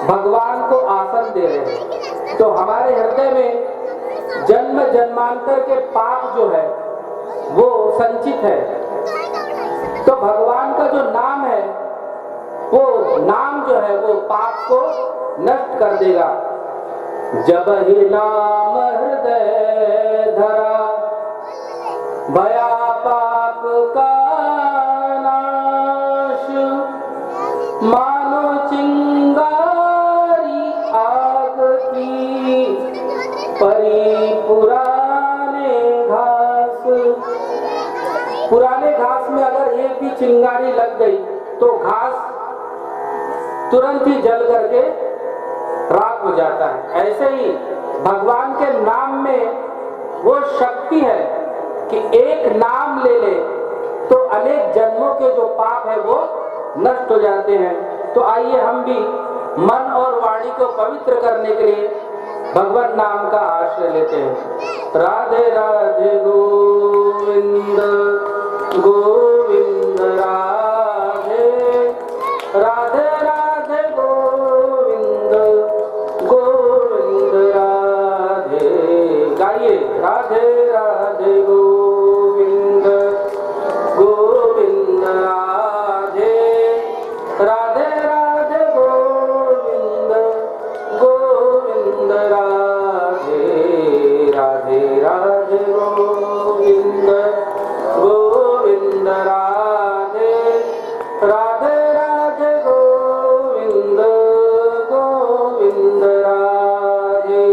भगवान को आसन दे रहे हैं। तो हमारे हृदय में जन्म जन्मांतर के पाप जो है वो संचित है। तो भगवान का जो नाम है वो नाम जो है वो पाप को नष्ट कर देगा। जब ही नाम हृदय धरा भया पाप का नाश, मानो चिंगारी आग की परी पुराने घास। पुराने घास में अगर एक भी चिंगारी लग गई तो घास तुरंत ही जल करके राख हो जाता है। ऐसे ही भगवान के नाम में वो शक्ति है कि एक नाम ले ले तो अनेक जन्मों के जो पाप है वो नष्ट हो जाते हैं। तो आइए हम भी मन और वाणी को पवित्र करने के लिए भगवान नाम का आश्रय लेते हैं। राधे राधे गोविंद गोविंद राधे राधे राधे गोविंद गोविंद राधे। गाइए राधे राधे गोविंद गोविंद राधे राधे राधे गोविंद गोविंद राधे राधे राधे गोविंद गोविंद राधे राधे राधे गोविंद गोविंद राधे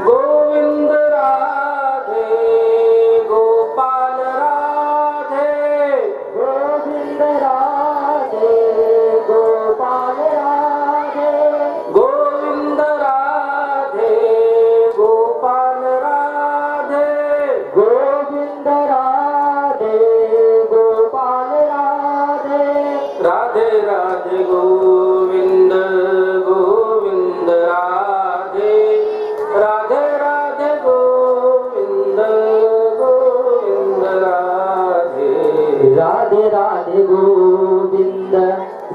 गोविंद राधे गोपाल राधे गोविंद राधे गोपाल राधे गोविंद राधे गोपाल राधे गोविंद राधे गोपाल राधे राधे राधे गोविंद गोविंद राधे राधे राधे गोविंद गोविंद राधे राधे राधे गोविंद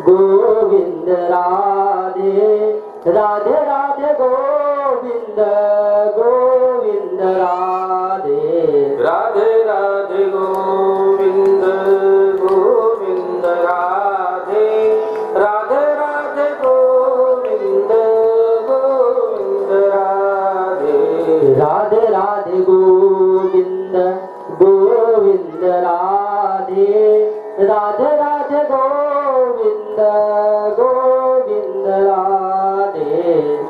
गोविंद राधे राधे राधे गोविंद गोविंद राधे राधे राधे गोविंद गोविंद राधे राधे राधे गोविंद गोविंद राधे राधे राधे गोविंद गोविंद राधे राधे राधे गोविंद गोविंद राधे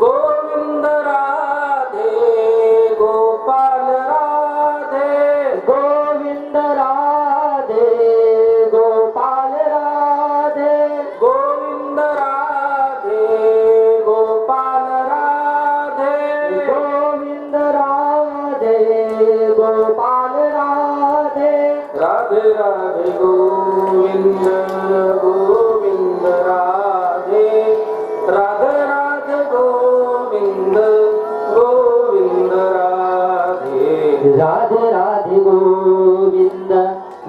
गोविंद राधे गोपाल राधे गोविंद राधे गोपाल राधे गोविंद राधे गोपाल राधे गोविंद राधे गोपाल राधे राधे राधे गोविंद गोविंद राधे राधे राधे गोविंद गोविंद राधे राधे राधे गोविंद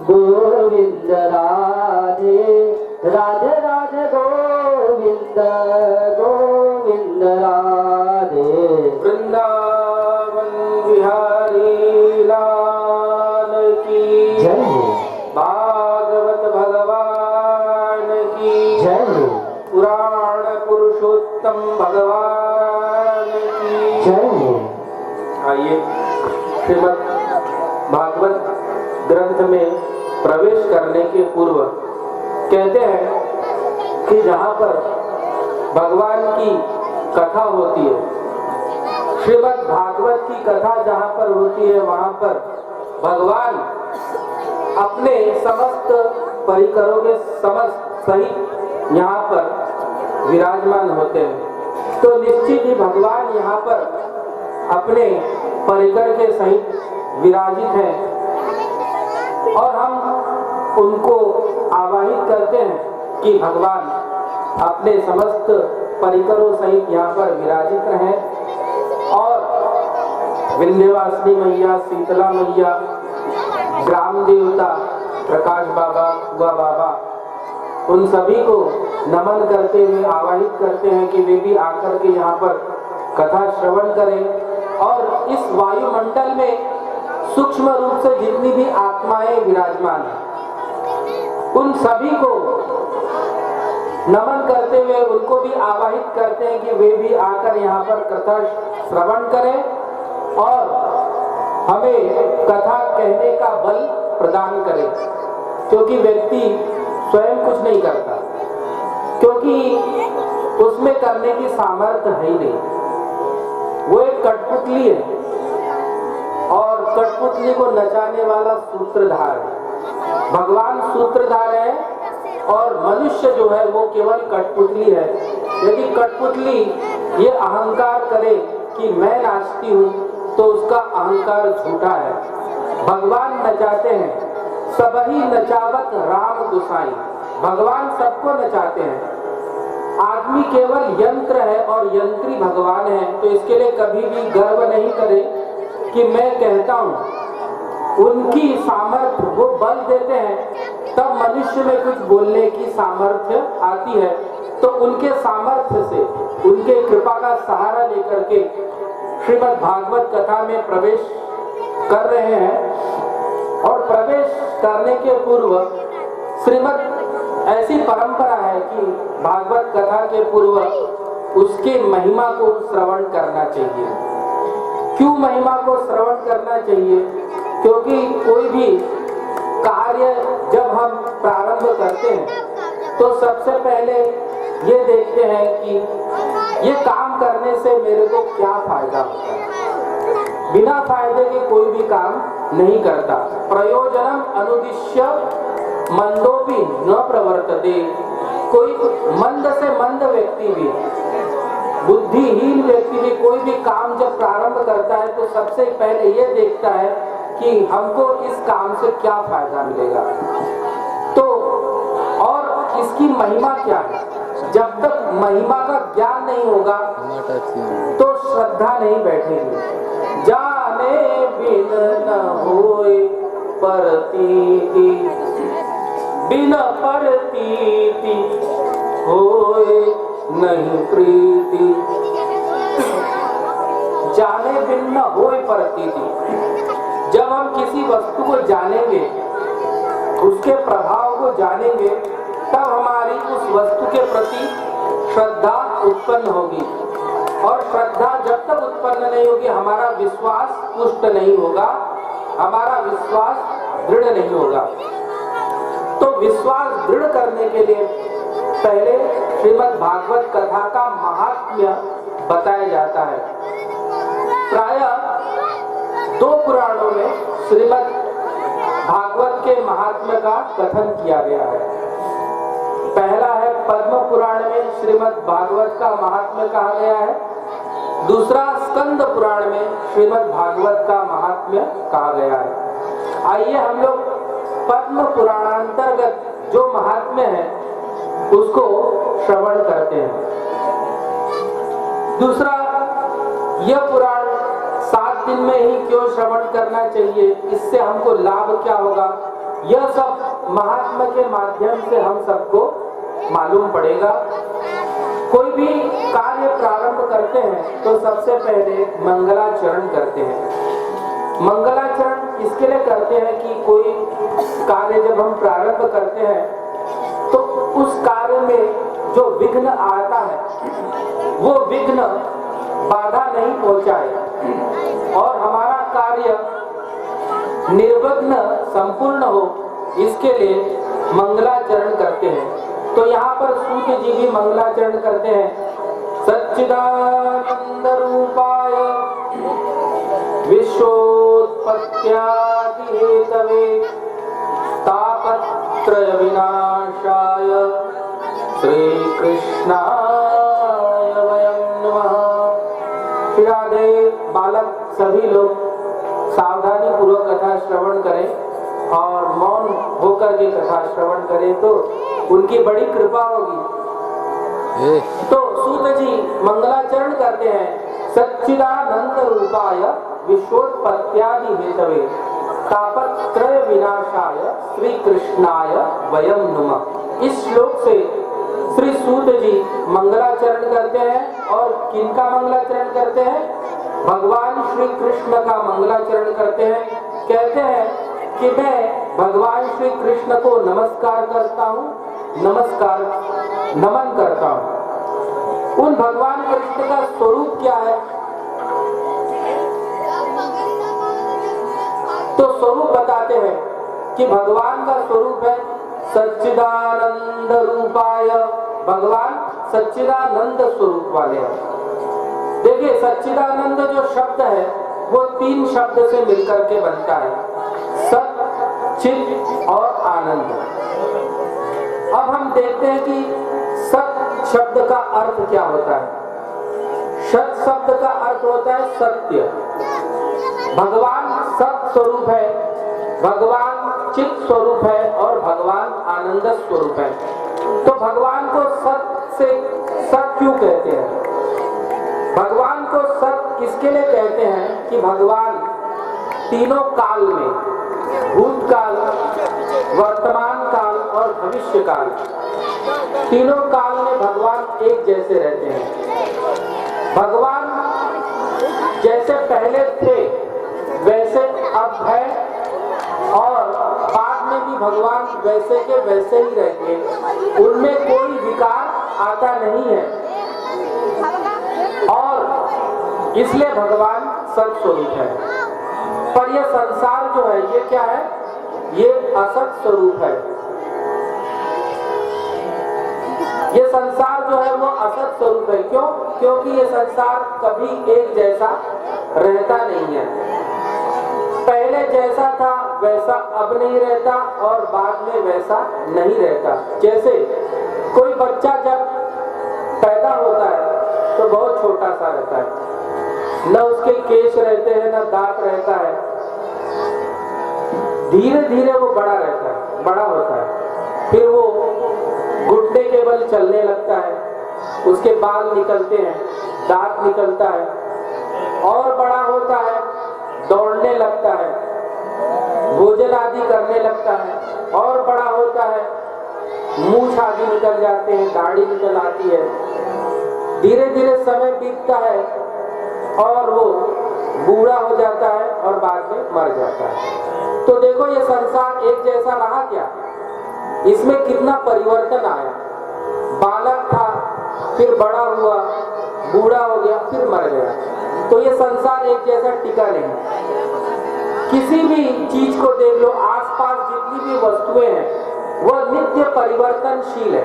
गोविंद राधे राधे राधे गोविंद गोविंद राधे वृंदावन बिहारी लाल की जय, भागवत भगवान की जय, पुराण पुरुषोत्तम भगवान की जय। आइए श्रीमद् भागवत ग्रंथ में प्रवेश करने के पूर्व कहते हैं कि जहाँ पर भगवान की कथा होती है, श्रीमद् भागवत की कथा जहाँ पर होती है वहाँ पर भगवान अपने समस्त परिकरों के समस्त सहित यहाँ पर विराजमान होते हैं। तो निश्चित ही भगवान यहाँ पर अपने परिकर के सहित विराजित हैं और हम उनको आवाहित करते हैं कि भगवान अपने समस्त परिकरों सहित यहाँ पर विराजित रहें और विंध्यवासिनी मैया, शीतला मैया, ग्राम देवता प्रकाश बाबा, कुआ बाबा उन सभी को नमन करते हुए आवाहित करते हैं कि वे भी आकर के यहाँ पर कथा श्रवण करें और इस वायुमंडल में सूक्ष्म रूप से जितनी भी आत्माएं विराजमान हैं उन सभी को नमन करते हुए उनको भी आवाहित करते हैं कि वे भी आकर यहाँ पर कथा श्रवण करें और हमें कथा कहने का बल प्रदान करें, क्योंकि व्यक्ति स्वयं कुछ नहीं करता, क्योंकि उसमें करने की सामर्थ्य है ही नहीं। वो एक कठपुतली है और कठपुतली को नचाने वाला सूत्रधार है। भगवान सूत्रधार है और मनुष्य जो है वो केवल कठपुतली है। यदि कठपुतली ये अहंकार करे कि मैं नाचती हूँ तो उसका अहंकार झूठा है। भगवान नचाते हैं, सबही नचावत राम गुसाई। भगवान सबको नचाते हैं। आदमी केवल यंत्र है और यंत्री भगवान है, तो इसके लिए कभी भी गर्व नहीं करे कि मैं कहता हूँ। उनकी सामर्थ्य वो बल देते हैं तब मनुष्य में कुछ बोलने की सामर्थ्य आती है। तो उनके सामर्थ्य से, उनके कृपा का सहारा लेकर के श्रीमद् भागवत कथा में प्रवेश कर रहे हैं। और प्रवेश करने के पूर्व श्रीमद् ऐसी परंपरा है कि भागवत कथा के पूर्व उसके महिमा को श्रवण करना चाहिए। क्यों महिमा को श्रवण करना चाहिए? क्योंकि कोई भी कार्य जब हम प्रारंभ करते हैं तो सबसे पहले ये देखते हैं कि ये काम करने से मेरे को क्या फायदा होता है। बिना फायदे के कोई भी काम नहीं करता। प्रयोजनम अनुदिश्य मंदोपि न प्रवर्तते। कोई मंद से मंद व्यक्ति भी, बुद्धिहीन व्यक्ति भी कोई भी काम जब प्रारंभ करता है तो सबसे पहले ये देखता है कि हमको इस काम से क्या फायदा मिलेगा। तो और इसकी महिमा क्या है? जब तक महिमा का ज्ञान नहीं होगा तो श्रद्धा नहीं बैठेगी। जाने बिन न होए परतीति, बिन परतीति होए नहीं प्रीति। जाने बिन न होए परतीति। जब हम किसी वस्तु को जानेंगे, उसके प्रभाव को जानेंगे, तब हमारी उस वस्तु के प्रति श्रद्धा उत्पन्न होगी। और श्रद्धा जब तक उत्पन्न नहीं होगी, हमारा विश्वास पुष्ट नहीं होगा, हमारा विश्वास दृढ़ नहीं होगा। तो विश्वास दृढ़ करने के लिए पहले श्रीमद् भागवत कथा का महात्म्य बताया जाता है। प्रायः 2 पुराणों में श्रीमद् भागवत के महात्म्य का कथन किया गया है। पहला है पद्म पुराण में श्रीमद् भागवत का महात्म्य कहा गया है। दूसरा स्कंद पुराण में श्रीमद् भागवत का महात्म्य कहा गया है। आइए हम लोग पद्म पुराणांतर्गत जो महात्म्य है उसको श्रवण करते हैं। दूसरा, यह पुराण 7 दिन में ही क्यों श्रवण करना चाहिए, इससे हमको लाभ क्या होगा, यह सब महात्मा के माध्यम से हम सबको मालूम पड़ेगा। कोई भी कार्य प्रारंभ करते हैं तो सबसे पहले मंगलाचरण करते हैं। मंगलाचरण इसके लिए करते हैं कि कोई कार्य जब हम प्रारंभ करते हैं तो उस कार्य में जो विघ्न आता है वो विघ्न बाधा नहीं पहुंचाए और हमारा कार्य निर्विघ्न संपूर्ण हो, इसके लिए मंगलाचरण करते हैं। तो यहाँ पर सूत जी भी मंगलाचरण करते हैं। सच्चिदानंद रूपाय विश्वोत्पत्त्यादि हेतवे तापत्रय विनाशाय श्री कृष्णाय वयं नमः। श्री राधे। बालक सभी लोग सावधानी पूर्वक कथा श्रवण करें और मौन होकर के कथा श्रवण करें तो उनकी बड़ी कृपा होगी। तो सूत जी मंगलाचरण करते हैं। सच्चिदानंद रूपाय विश्वोत्पत्त्यादि हेतवे। तापत्रय विनाशाय श्री कृष्णाय वयम नुमः। इस श्लोक से श्री सूत जी मंगलाचरण करते हैं और किनका मंगलाचरण करते हैं? भगवान श्री कृष्ण का मंगलाचरण करते हैं। कहते हैं कि मैं भगवान श्री कृष्ण को नमस्कार करता हूँ, नमस्कार नमन करता हूँ। उन भगवान कृष्ण का स्वरूप क्या है? तो स्वरूप बताते हैं कि भगवान का स्वरूप है सच्चिदानंद रूपाय। भगवान सच्चिदानंद स्वरूप वाले हैं। देखिए, सच्चिदानंद जो शब्द है वो 3 शब्द से मिलकर के बनता है, सत, चित और आनंद। अब हम देखते हैं कि सत शब्द का अर्थ क्या होता है। सत शब्द का अर्थ होता है सत्य। भगवान सत स्वरूप है, भगवान चित स्वरूप है और भगवान आनंद स्वरूप है। तो भगवान को सत से सत क्यों कहते हैं? भगवान को सत इसके लिए कहते हैं कि भगवान तीनों काल में, भूतकाल, वर्तमान काल और भविष्य काल, तीनों काल में भगवान एक जैसे रहते हैं। भगवान जैसे पहले थे वैसे अब है और बाद में भी भगवान वैसे के वैसे ही रहेंगे। उनमें कोई विकार आता नहीं है और इसलिए भगवान सत स्वरूप है। पर यह संसार जो है ये क्या है? ये असत स्वरूप है। ये संसार जो है वो असत स्वरूप है। क्यों? क्योंकि ये संसार कभी एक जैसा रहता नहीं है। पहले जैसा था वैसा अब नहीं रहता और बाद में वैसा नहीं रहता। जैसे कोई बच्चा जब पैदा होता है तो बहुत छोटा सा रहता है, न उसके केश रहते हैं न दांत रहता है। धीरे धीरे वो बड़ा रहता है, बड़ा होता है, फिर वो घुटने के बल चलने लगता है, उसके बाल निकलते हैं, दांत निकलता है और बड़ा होता है, दौड़ने लगता है, भोजन आदि करने लगता है और बड़ा होता है, मूछ आदि निकल जाते हैं, दाढ़ी निकल आती है। धीरे धीरे समय बीतता है और वो बूढ़ा हो जाता है और बाद में मर जाता है। तो देखो ये संसार एक जैसा रहा क्या? इसमें कितना परिवर्तन आया। बालक था, फिर बड़ा हुआ, बूढ़ा हो गया, फिर मर गया। तो ये संसार एक जैसा टिका नहीं। किसी भी चीज को देख लो, आसपास जितनी भी वस्तुएं हैं वह नित्य परिवर्तनशील है,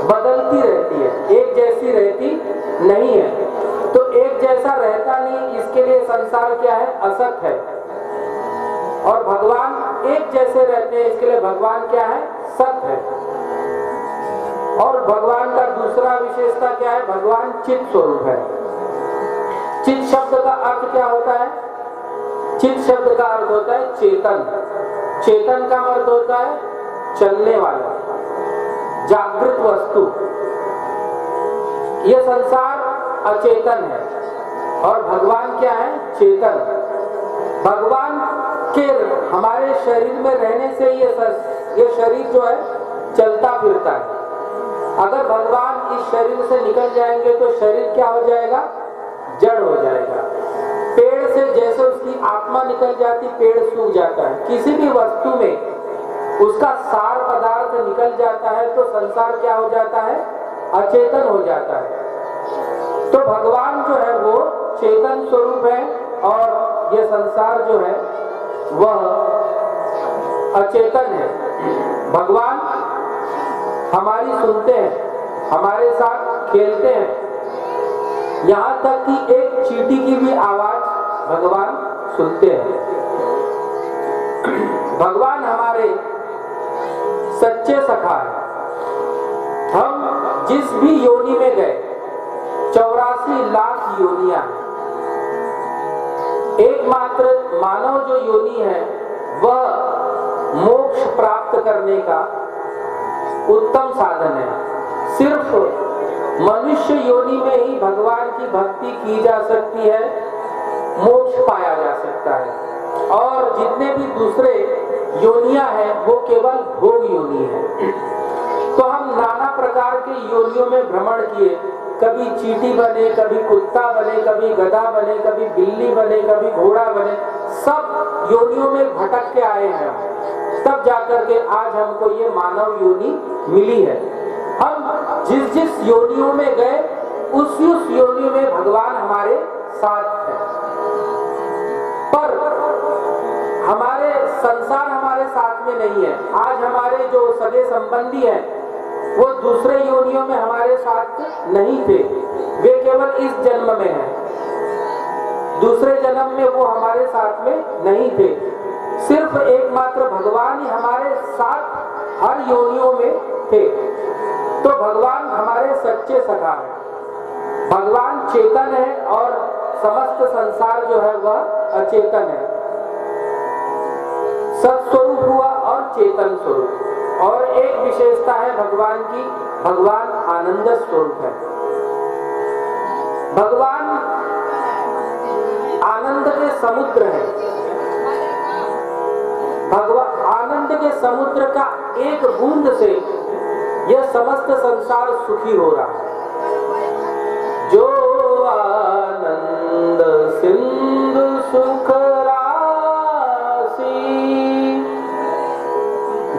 बदलती रहती है, एक जैसी रहती नहीं है। तो एक जैसा रहता नहीं, इसके लिए संसार क्या है? असत है। और भगवान एक जैसे रहते हैं, इसके लिए भगवान क्या है? सत है। और भगवान का दूसरा विशेषता क्या है? भगवान चित स्वरूप है। चित शब्द का अर्थ क्या होता है? चित शब्द का अर्थ होता है चेतन। चेतन का अर्थ होता है चलने वाला, जागृत वस्तु। यह संसार अचेतन है और भगवान क्या है? चेतन। भगवान के हमारे शरीर में रहने से ये शरीर जो है चलता फिरता है। अगर भगवान इस शरीर से निकल जाएंगे तो शरीर क्या हो जाएगा? जड़ हो जाएगा। पेड़ से जैसे उसकी आत्मा निकल जाती, पेड़ सूख जाता है। किसी भी वस्तु में उसका सार पदार्थ निकल जाता है तो संसार क्या हो जाता है? अचेतन हो जाता है। तो भगवान जो है वो चेतन स्वरूप है और ये संसार जो है वह अचेतन है। भगवान हमारी सुनते हैं, हमारे साथ खेलते हैं, यहाँ तक कि एक चींटी की भी आवाज भगवान सुनते हैं। भगवान हमारे सच्चे सखा है। हम जिस भी योनि में गए, 84 लाख योनियां हैं, एकमात्र मानव जो योनि है वह मोक्ष प्राप्त करने का उत्तम साधन है। सिर्फ मनुष्य योनि में ही भगवान की भक्ति की जा सकती है, मोक्ष पाया जा सकता है। और जितने भी दूसरे योनियां हैं वो केवल भोग योनि है। तो हम नाना प्रकार के योनियों में भ्रमण किए, कभी चींटी बने, कभी कुत्ता बने, कभी गधा बने, कभी बिल्ली बने, कभी घोड़ा बने, सब योनियों में भटक के आए हैं। तब जाकर के आज हमको ये मानव योनि मिली है। हम जिस जिस योनियों में गए उस योनियों में भगवान हमारे साथ है, पर हमारे संसार हमारे साथ में नहीं है। आज हमारे जो सगे संबंधी हैं वो दूसरे योनियों में हमारे साथ नहीं थे, वे केवल इस जन्म में हैं। दूसरे जन्म में वो हमारे साथ में नहीं थे। सिर्फ एकमात्र भगवान ही हमारे साथ हर योनियों में थे। तो भगवान हमारे सच्चे सखा है। भगवान चेतन है और समस्त संसार जो है वह अचेतन है। सत्स्वरूप हुआ और चेतन स्वरूप। और एक विशेषता है भगवान की, भगवान आनंद स्वरूप है। भगवान आनंद के समुद्र है। भगवान आनंद के समुद्र का एक बूंद से यह समस्त संसार सुखी हो रहा है। जो आनंद सिंधु सुख राशि,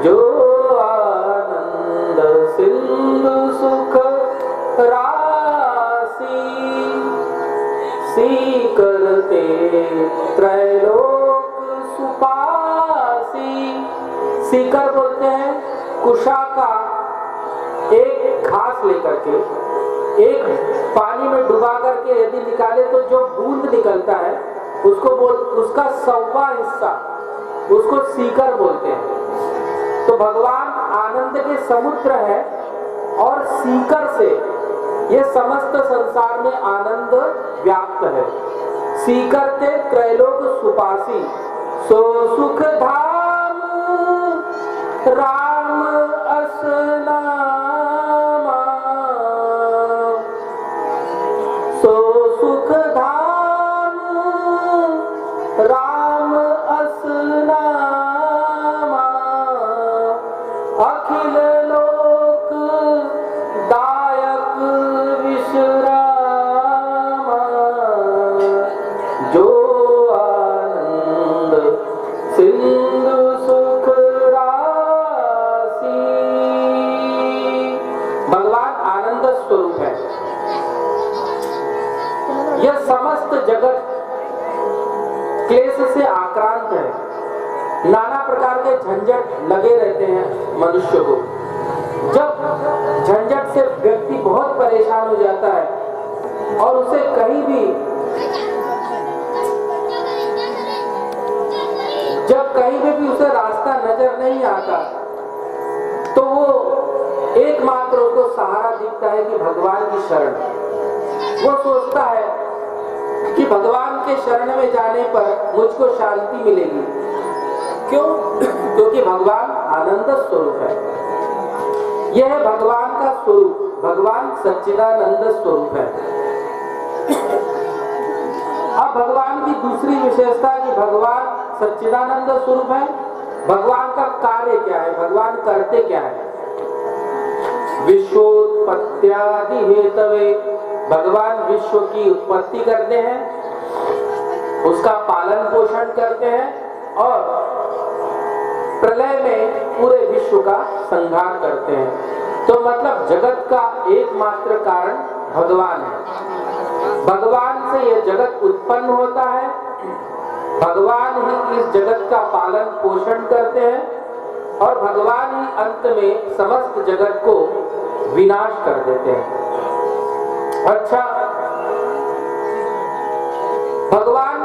जो आनंद सिंधु सुख राशि, सी करते त्रैलोक सुपासी। सीकर बोलते हैं कुशा का एक घास लेकर के, एक पानी में डुबा करके यदि निकाले तो जो बूंद निकलता है उसका 100वां हिस्सा उसको सीकर बोलते हैं। तो भगवान आनंद के समुद्र है और सीकर से ये समस्त संसार में आनंद व्याप्त है। सीकर ते त्रैलोक सुपासी, सो सुख धाम राम असनामा, सो सुख धाम राम असनामा, अखिल लोक दायक विश्रामा, जो आनंद सिंधु सुख राशि। भगवान आनंद स्वरूप है। यह समस्त जगत क्लेश से आक्रांत है। नाना प्रकार के झंझट लगे रहते हैं मनुष्य को। जब झंझट से व्यक्ति बहुत परेशान हो जाता है और उसे कहीं भी उसे रास्ता नजर नहीं आता तो वो एकमात्र उसको सहारा दिखता है कि भगवान की शरण। वो सोचता है कि भगवान के शरण में जाने पर मुझको शांति मिलेगी। क्यों? क्योंकि भगवान आनंद स्वरूप है। यह है भगवान का स्वरूप। भगवान सच्चिदानंद स्वरूप है। अब भगवान की दूसरी विशेषता कि भगवान सच्चिदानंद स्वरूप है। भगवान का कार्य क्या है? भगवान करते क्या है? विश्वोत्पत्त्यादि हेतवे, भगवान विश्व की उत्पत्ति करते हैं, उसका पालन पोषण करते हैं और प्रलय में पूरे विश्व का संहार करते हैं। तो मतलब जगत का एकमात्र कारण भगवान है। भगवान से यह जगत उत्पन्न होता है। भगवान ही इस जगत का पालन पोषण करते हैं और भगवान ही अंत में समस्त जगत को विनाश कर देते हैं। अच्छा, भगवान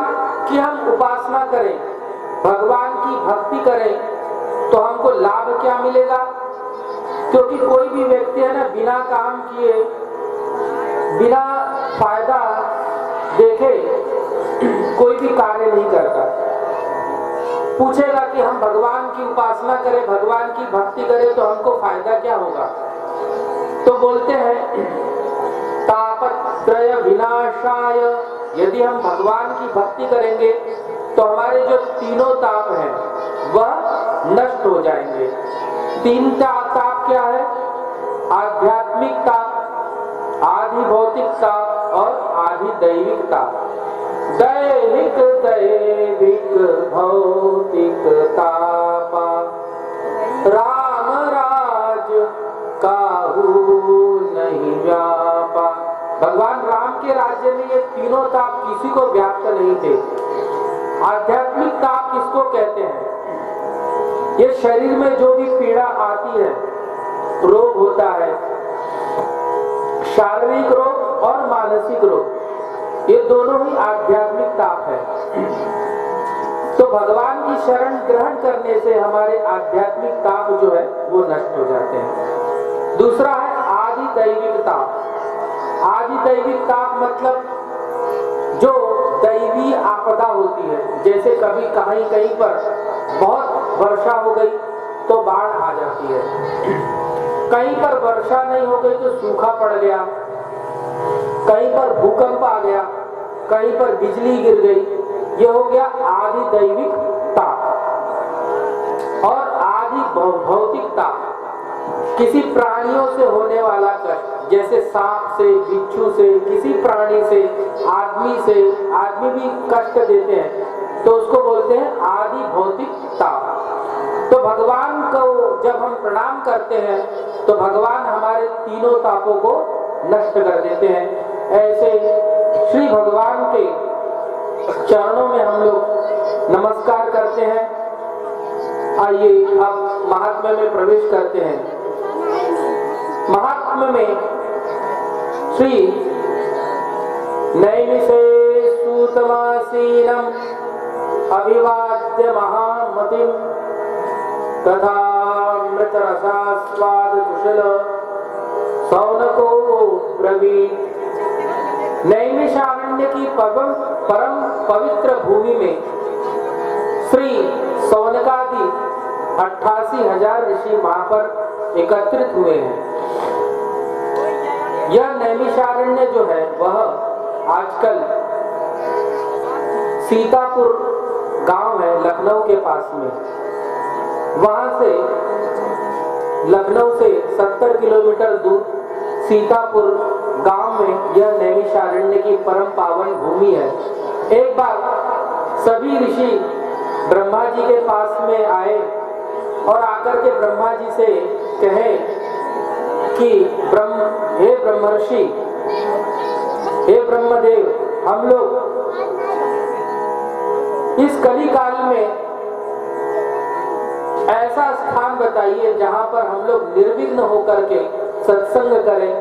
की हम उपासना करें, भगवान की भक्ति करें तो हमको लाभ क्या मिलेगा? क्योंकि कोई भी व्यक्ति है ना, बिना काम किए, बिना फायदा देखे कोई भी कार्य नहीं करता। पूछेगा कि हम भगवान की उपासना करें, भगवान की भक्ति करें तो हमको फायदा क्या होगा? तो बोलते हैं तापत्रय विनाशाय यदि हम भगवान की भक्ति करेंगे तो हमारे जो तीनों ताप हैं वह नष्ट हो जाएंगे। तीन ताप क्या है? आध्यात्मिक ताप, आधि भौतिक ताप और आधि दैविक ताप। दैहिक दैविक भौतिक तापा राम राज काहू नहीं व्यापा। भगवान राम के राज्य में ये तीनों ताप किसी को व्याप्त नहीं थे। आध्यात्मिक ताप किसको कहते हैं? ये शरीर में जो भी पीड़ा आती है, रोग होता है, शारीरिक रोग और मानसिक रोग, ये दोनों ही आध्यात्मिक ताप है। तो भगवान की शरण ग्रहण करने से हमारे आध्यात्मिक ताप जो है वो नष्ट हो जाते हैं। दूसरा है आदि दैविक ताप। आदि दैविक ताप मतलब जो दैवी आपदा होती है, जैसे कभी कहीं पर बहुत वर्षा हो गई तो बाढ़ आ जाती है, कहीं पर वर्षा नहीं हो गई तो सूखा पड़ गया, कहीं पर भूकंप आ गया, कहीं पर बिजली गिर गई, ये हो गया आदि दैविक ताप। और आदि भौतिक ताप किसी प्राणियों से होने वाला कष्ट, जैसे सांप से, बिच्छू से, किसी प्राणी से, आदमी भी कष्ट देते हैं तो उसको बोलते हैं आदि भौतिक ताप। तो भगवान को जब हम प्रणाम करते हैं तो भगवान हमारे तीनों तापों को नष्ट कर देते हैं। ऐसे श्री भगवान के चरणों में हम लोग नमस्कार करते हैं। आइए अब महात्म्य में प्रवेश करते हैं। महात्म्य में श्री नैमिषे सूतमासीनम अभिवाद्य महामतिम तथा मृतरसास्वाद कुशल सौनको ब्रवीत। नैमिषारण्य की परम पवित्र भूमि में श्री सौनकादि 88,000 ऋषि वहां पर एकत्रित हुए हैं। यह नैमिषारण्य जो है वह आजकल सीतापुर गांव है लखनऊ के पास में, वहां से लखनऊ से 70 किलोमीटर दूर सीतापुर गांव में यह नैमिषारण्य की परम पावन भूमि है। एक बार सभी ऋषि ब्रह्मा जी के पास में आए और आकर के ब्रह्मा जी से कहे कि हे ब्रह्मर्षि, हे ब्रह्मदेव, हम लोग इस कली काल में ऐसा स्थान बताइए जहां पर हम लोग निर्विघ्न होकर के सत्संग करें।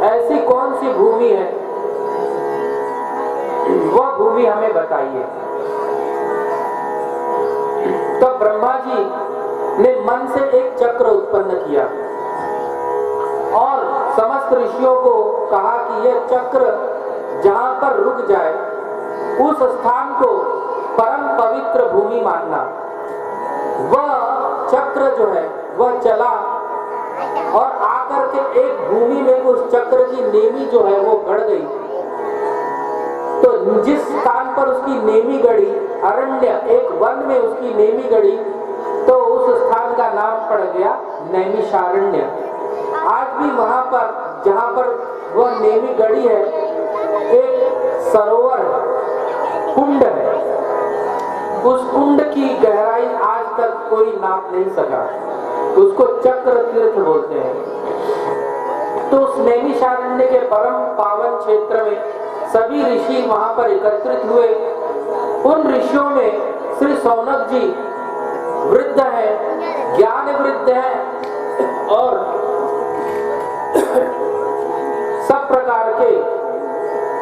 ऐसी कौन सी भूमि है, वह भूमि हमें बताइए। तो ब्रह्मा जी ने मन से एक चक्र उत्पन्न किया और समस्त ऋषियों को कहा कि यह चक्र जहां पर रुक जाए उस स्थान को परम पवित्र भूमि मानना। वह चक्र जो है वह चला और आकर के एक भूमि में उस चक्र की नेमी जो है वो गड़ गई। तो जिस स्थान पर उसकी नेमी गड़ी, अरण्य, एक वन में उसकी नेमी गड़ी, तो उस स्थान का नाम पड़ गया नैमिषारण्य। आज भी वहां पर जहां पर वह नेमी गड़ी है एक सरोवर है, कुंड है। उस कुंड की गहराई आज तक कोई नाप नहीं सका, उसको चक्र तीर्थ बोलते हैं। तो उस नैमिषारण्य के परम पावन क्षेत्र में सभी ऋषि वहां पर एकत्रित हुए। उन ऋषियों में श्री सौनक जी वृद्ध है, ज्ञान वृद्ध है और सब प्रकार के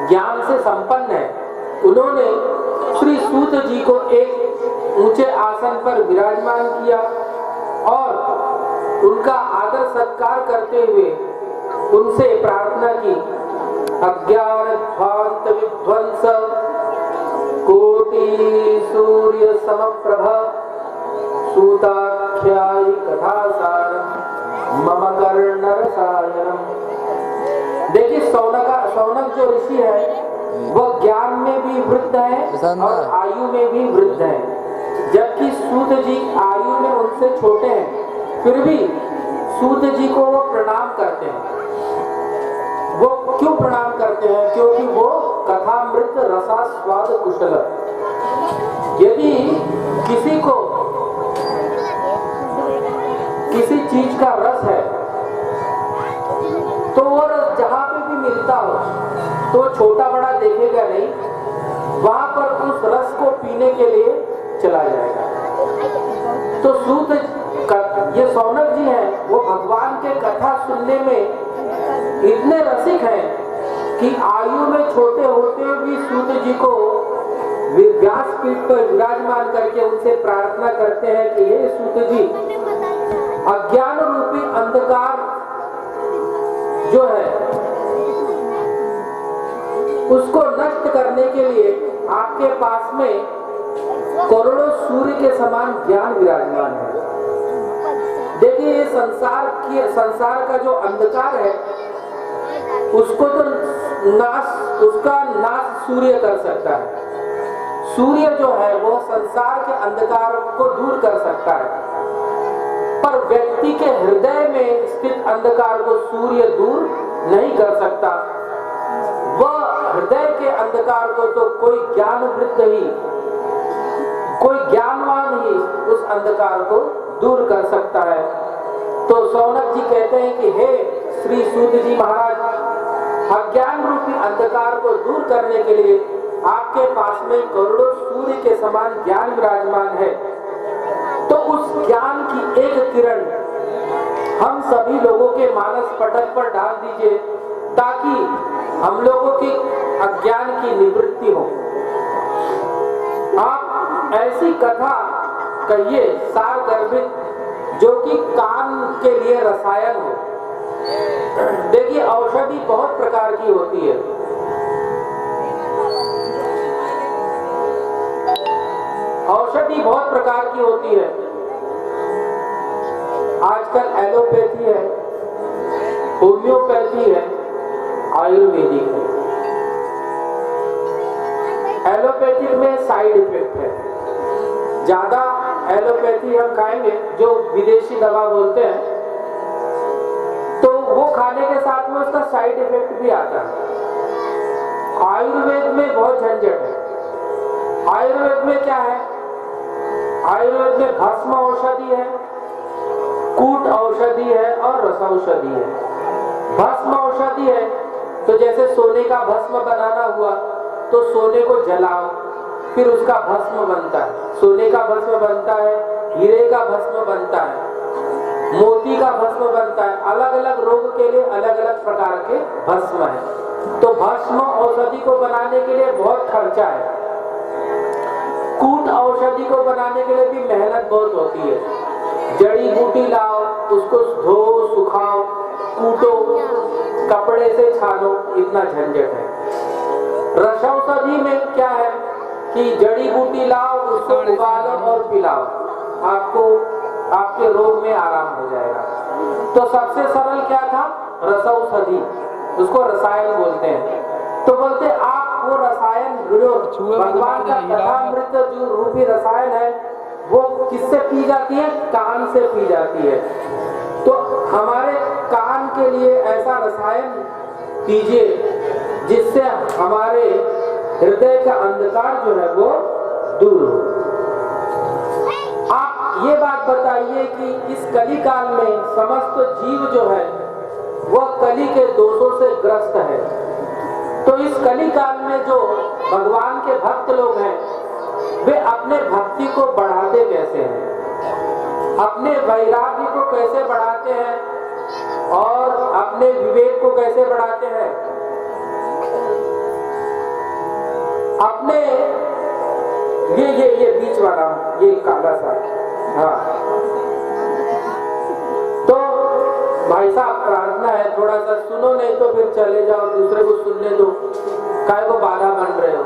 ज्ञान से संपन्न है। उन्होंने श्री सूत जी को एक ऊंचे आसन पर विराजमान किया और उनका आदर सत्कार करते हुए उनसे प्रार्थना की, अज्ञान ध्वांत विध्वंस कोटि सूर्य समप्रभ सूताख्यायि कथासारम मम कर्ण रसायनम। देखिए सौनक जो ऋषि है वह ज्ञान में भी वृद्ध है और आयु में भी वृद्ध है, जबकि सूत जी आयु में उनसे छोटे हैं, फिर भी सूत जी को वो प्रणाम करते हैं। वो क्यों प्रणाम करते हैं? क्योंकि वो कथामृत रसास्वाद कुशल। यदि किसी को किसी चीज का रस है तो वो रस जहां पे भी मिलता हो तो छोटा बड़ा देखेगा नहीं, वहां पर उस रस को पीने के लिए चला जाएगा। तो सूत ये सौनक जी हैं, वो भगवान के कथा सुनने में इतने रसिक हैं कि आयु में छोटे होते भी सूत जी को व्यासपीठ पर विराजमान करके उनसे प्रार्थना करते हैं कि हे सूत जी, अज्ञान रूपी अंधकार जो है उसको नष्ट करने के लिए आपके पास में करोड़ों सूर्य के समान ज्ञान विराजमान है। देखिए, ये संसार का जो अंधकार है उसको तो उसका नाश सूर्य कर सकता है। सूर्य जो है वो संसार के अंधकार को दूर कर सकता है, पर व्यक्ति के हृदय में स्थित अंधकार को सूर्य दूर नहीं कर सकता। वह हृदय के अंधकार को तो कोई ज्ञानवृत्त ही, कोई ज्ञानवान ही उस अंधकार को दूर कर सकता है। तो सौनक जी कहते हैं कि हे श्री सूत जी महाराज, अज्ञान रूपी अंधकार को दूर करने के लिए आपके पास में करोड़ों सूर्य के समान ज्ञान विराजमान है, तो उस ज्ञान की एक किरण हम सभी लोगों के मानस पटल पर डाल दीजिए, ताकि हम लोगों की अज्ञान की निवृत्ति हो। आप ऐसी कथा कहिए सार गर्भित, जो कि कान के लिए रसायन हो। देखिए, औषधि बहुत प्रकार की होती है। औषधि बहुत प्रकार की होती है। आजकल एलोपैथी है, होम्योपैथी है, आयुर्वेदिक है। एलोपैथिक में साइड इफेक्ट है ज्यादा। एलोपैथी हम खाएंगे जो विदेशी दवा बोलते हैं, तो वो खाने के साथ में उसका साइड इफेक्ट भी आता है। आयुर्वेद में बहुत झंझट है। आयुर्वेद में क्या है? आयुर्वेद में भस्म औषधि है, कूट औषधि है और रस औषधि है। भस्म औषधि है तो जैसे सोने का भस्म बनाना हुआ तो सोने को जलाओ, फिर उसका भस्म बनता है। सोने का भस्म बनता है, हीरे का भस्म बनता है, मोती का भस्म बनता है। अलग अलग रोग के लिए अलग अलग प्रकार के भस्म है। तो भस्म औषधि को बनाने के लिए बहुत खर्चा है। कूट औषधि को बनाने के लिए भी मेहनत बहुत होती है। जड़ी बूटी लाओ, उसको धो, सुखाओ, कूटो, कपड़े से छानो, इतना झंझट है। रस औषधि में क्या है कि जड़ी बूटी लाओ, उसको उबालो और पिलाओ, आपको आपके रोग में आराम हो जाएगा। तो सबसे सरल क्या था? रस औषधि, उसको रसायन बोलते हैं। तो बोलते आप वो रसायन जो भगवान का कथामृत जो रूपी रसायन है वो किससे पी जाती है? कान से पी जाती है। तो हमारे कान के लिए ऐसा रसायन पीजिए जिससे हमारे हृदय का अंधकार जो है वो दूर हो। आप ये बात बताइए कि इस कली काल में समस्त जीव जो है वह कली के दोषों से ग्रस्त है। तो इस कली काल में जो भगवान के भक्त लोग हैं वे अपने भक्ति को बढ़ाते कैसे हैं, अपने वैराग्य को कैसे बढ़ाते हैं और अपने विवेक को कैसे बढ़ाते हैं, अपने ये बीच वाला, ये काला सा, हाँ। तो भाई साहब प्रार्थना है, थोड़ा सा सुनो, नहीं तो फिर चले जाओ, दूसरे को सुनने दो, काय को बाधा बन रहे हो।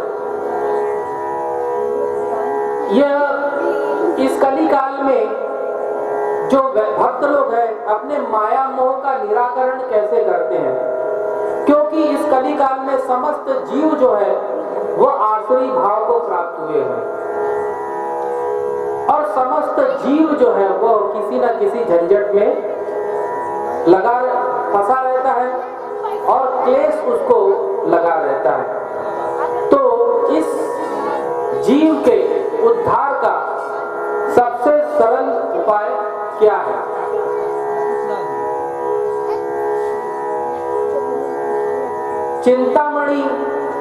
यह इस कली काल में जो भक्त लोग हैं अपने माया मोह का निराकरण कैसे करते हैं, क्योंकि इस कलिकाल में समस्त जीव जो है वो आसुरी भाव को प्राप्त हुए हैं और समस्त जीव जो है वो किसी न किसी झंझट में फंसा रहता है और क्लेश उसको लगा रहता है। तो इस जीव के उद्धार का सबसे सरल उपाय क्या है? चिंतामणि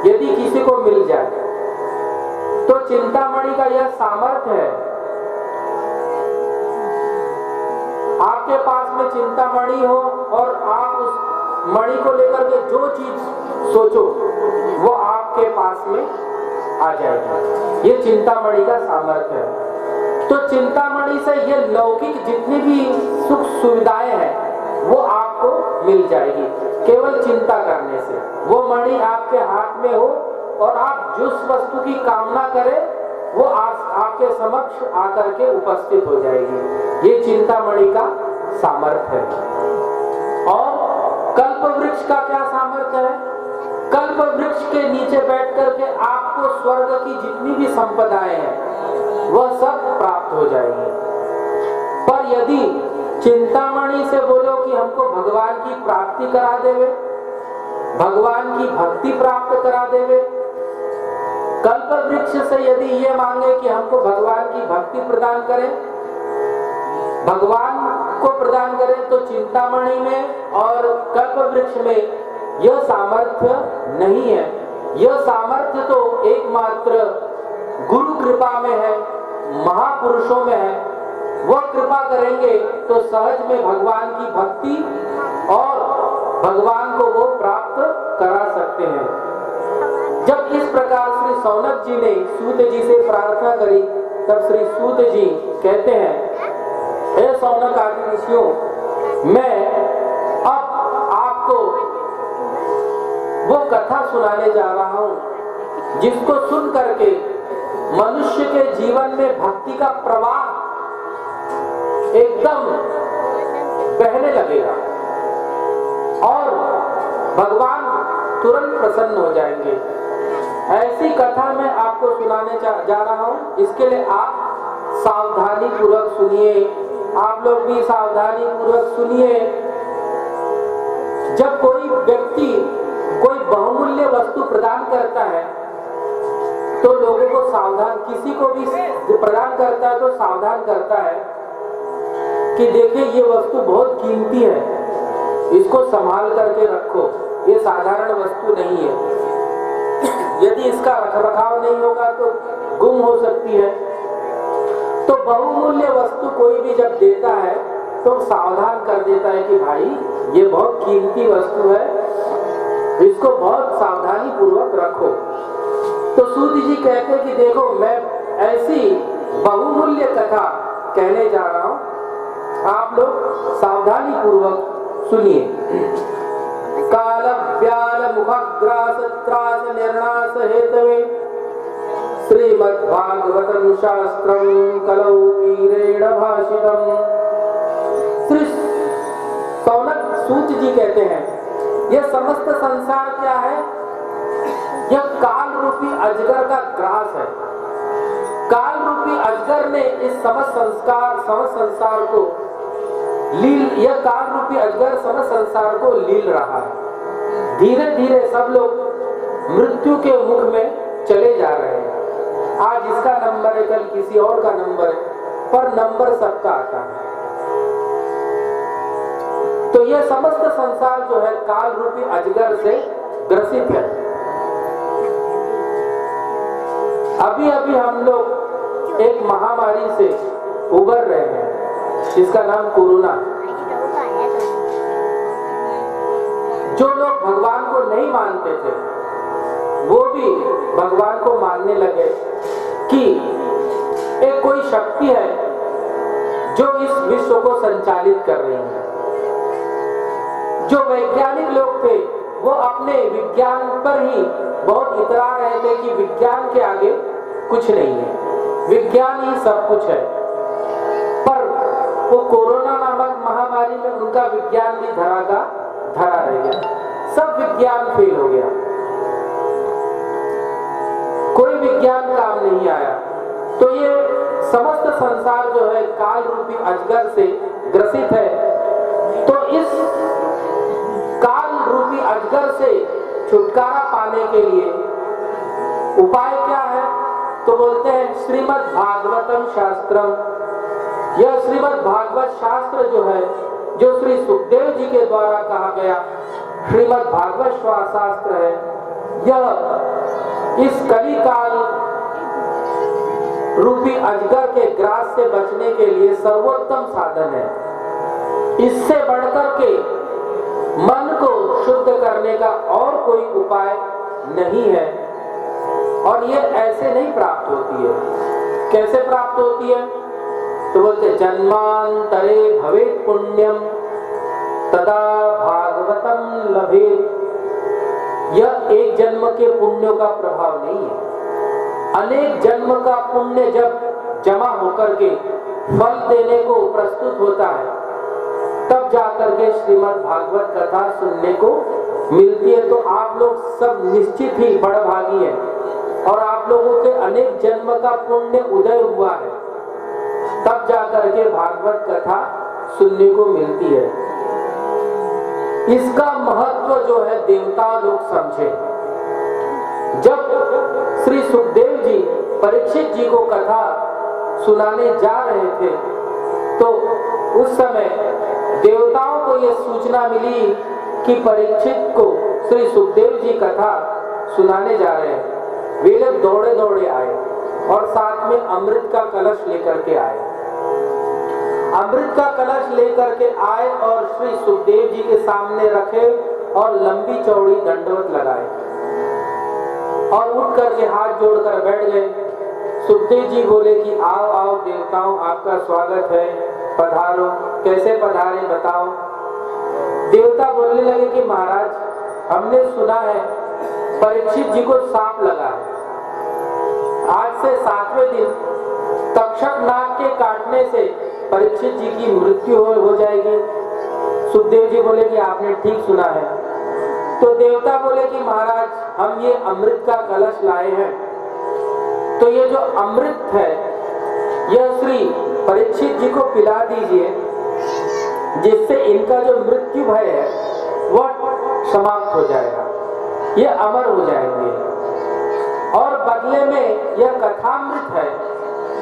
यदि किसी को मिल जाए तो चिंतामणि का यह सामर्थ्य है, आपके पास में चिंतामणि हो और आप उस मणि को लेकर के जो चीज सोचो वो आपके पास में आ जाएगी। ये चिंतामणि का सामर्थ्य है। तो चिंतामणि से ये लौकिक जितनी भी सुख सुविधाएं हैं वो आपको मिल जाएगी केवल चिंता करने से। वो मणि आपके हाथ में हो और आप जिस वस्तु की कामना करें वो आपके समक्ष आकर के उपस्थित हो जाएगी। ये चिंतामणि का सामर्थ्य है। और कल्प वृक्ष का क्या सामर्थ्य है? कल्प वृक्ष के नीचे बैठ करके आपको स्वर्ग की जितनी भी संपदाएं हैं वह सब प्राप्त हो जाएंगी। पर यदि चिंतामणि से बोलो कि हमको भगवान की प्राप्ति करा देवे, भगवान की भक्ति प्राप्त करा देवे, कल्प वृक्ष से यदि ये मांगे कि हमको भगवान की भक्ति प्रदान करें, भगवान को प्रदान करें, तो चिंतामणि में और कल्प वृक्ष में यह सामर्थ्य नहीं है। यह सामर्थ्य तो एकमात्र गुरु कृपा में है, महापुरुषों में है। वह कृपा करेंगे तो सहज में भगवान की भक्ति और भगवान को वो प्राप्त करा सकते हैं। जब इस प्रकार श्री सौनक जी ने सूत जी से प्रार्थना करी तब श्री सूत जी कहते हैं, हे सौनक आदि ऋषियों, मैं अब आपको वो कथा सुनाने जा रहा हूं जिसको सुन करके मनुष्य के जीवन में भक्ति का प्रवाह एकदम बहने लगेगा और भगवान तुरंत प्रसन्न हो जाएंगे। ऐसी कथा मैं आपको सुनाने जा रहा हूं। इसके लिए आप सावधानी पूर्वक सुनिए, आप लोग भी सावधानी पूर्वक सुनिए। जब कोई व्यक्ति कोई बहुमूल्य वस्तु प्रदान करता है तो लोगों को सावधान, किसी को भी प्रदान करता है तो सावधान करता है कि देखिए ये वस्तु बहुत कीमती है, इसको संभाल करके रखो, ये साधारण वस्तु नहीं है। यदि इसका रखरखाव नहीं होगा तो गुम हो सकती है। तो बहुमूल्य वस्तु कोई भी जब देता है तो सावधान कर देता है कि भाई ये बहुत कीमती वस्तु है, इसको बहुत सावधानी पूर्वक रखो। तो सूत जी कहते हैं कि देखो मैं ऐसी बहुमूल्य कथा कहने जा रहा हूं, आप लोग सावधानी पूर्वक सुनिए। काल व्याल मुखग्रास त्रास निर्णास हेतवे श्रीमद्भागवतम शास्त्रम कलौ वीरेण भाषितम। श्री सौनक सूत जी कहते हैं यह समस्त संसार क्या है? यह काल रूपी अजगर का ग्रास है। काल रूपी अजगर ने इस समस्त संसार को यह काल रूपी अजगर समस्त संसार को लील रहा है। धीरे धीरे सब लोग मृत्यु के मुख में चले जा रहे हैं। आज इसका नंबर है, कल किसी और का नंबर है, पर नंबर सबका आता है। तो यह समस्त संसार जो है काल रूपी अजगर से ग्रसित है। अभी अभी हम लोग एक महामारी से उबर रहे हैं जिसका नाम कोरोना। जो लोग भगवान को नहीं मानते थे वो भी भगवान को मानने लगे कि एक कोई शक्ति है जो इस विश्व को संचालित कर रही है। जो वैज्ञानिक लोग थे वो अपने विज्ञान पर ही बहुत इतरा रहे थे कि विज्ञान के आगे कुछ नहीं है, विज्ञान ही सब कुछ है। पर वो कोरोना नामक महामारी में उनका विज्ञान भी धरा रह गया। सब विज्ञान फेल हो गया, कोई विज्ञान काम नहीं आया। तो ये समस्त संसार जो है काल रूपी अजगर से ग्रसित है। तो इस काल रूपी अजगर से छुटकारा पाने के लिए उपाय क्या है? तो बोलते हैं श्रीमद् भागवतम शास्त्रम। यह श्रीमद् भागवत शास्त्र जो है, जो श्री सुखदेव जी के द्वारा कहा गया श्रीमद् भागवत शास्त्र है, यह इस कलिकाल रूपी अजगर के ग्रास से बचने के लिए सर्वोत्तम साधन है। इससे बढ़कर के मन को शुद्ध करने का और कोई उपाय नहीं है। और ये ऐसे नहीं प्राप्त होती है। कैसे प्राप्त होती है? तो बोलते जन्मांतरे भवेत् पुण्यम तदा भागवतम लभेत्। यह एक जन्म के पुण्यों का प्रभाव नहीं है। अनेक जन्म का पुण्य जब जमा होकर के फल देने को प्रस्तुत होता है, तब जाकर के श्रीमद् भागवत कथा सुनने को मिलती है। तो आप लोग सब निश्चित ही बड़भागी हैं और आप लोगों के अनेक जन्म का पुण्य उदय हुआ है, तब जाकर के भागवत कथा सुनने को मिलती है। इसका महत्व जो है देवता लोग समझे। जब श्री सुखदेव जी परीक्षित जी को कथा सुनाने जा रहे थे, तो उस समय देवताओं को यह सूचना मिली कि परीक्षित को श्री सुखदेव जी कथा सुनाने जा रहे हैं। वे लोग दौड़े दौड़े आए और साथ में अमृत का कलश लेकर के आए। अमृत का कलश लेकर के आए और श्री सुखदेव जी के सामने रखे और लंबी चौड़ी दंडवत लगाए और उठ करके हाथ जोड़कर बैठ गए। सुखदेव जी बोले कि आओ आओ देवताओं, आपका स्वागत है, पधारो। कैसे पधारे बताओ? देवता बोलने लगे कि महाराज, हमने सुना है परीक्षित जी को सांप लगा है। आज से 7वें दिन तक्षक नाग के काटने से परीक्षित जी की मृत्यु हो जाएगी। सुखदेव जी बोले कि आपने ठीक सुना है। तो देवता बोले कि महाराज, हम ये अमृत का कलश लाए हैं, तो ये जो अमृत है यह श्री परीक्षित जी को पिला दीजिए, जिससे इनका जो मृत्यु भय है वह समाप्त हो जाएगा, ये अमर हो जाएंगे। और बदले में यह कथामृत है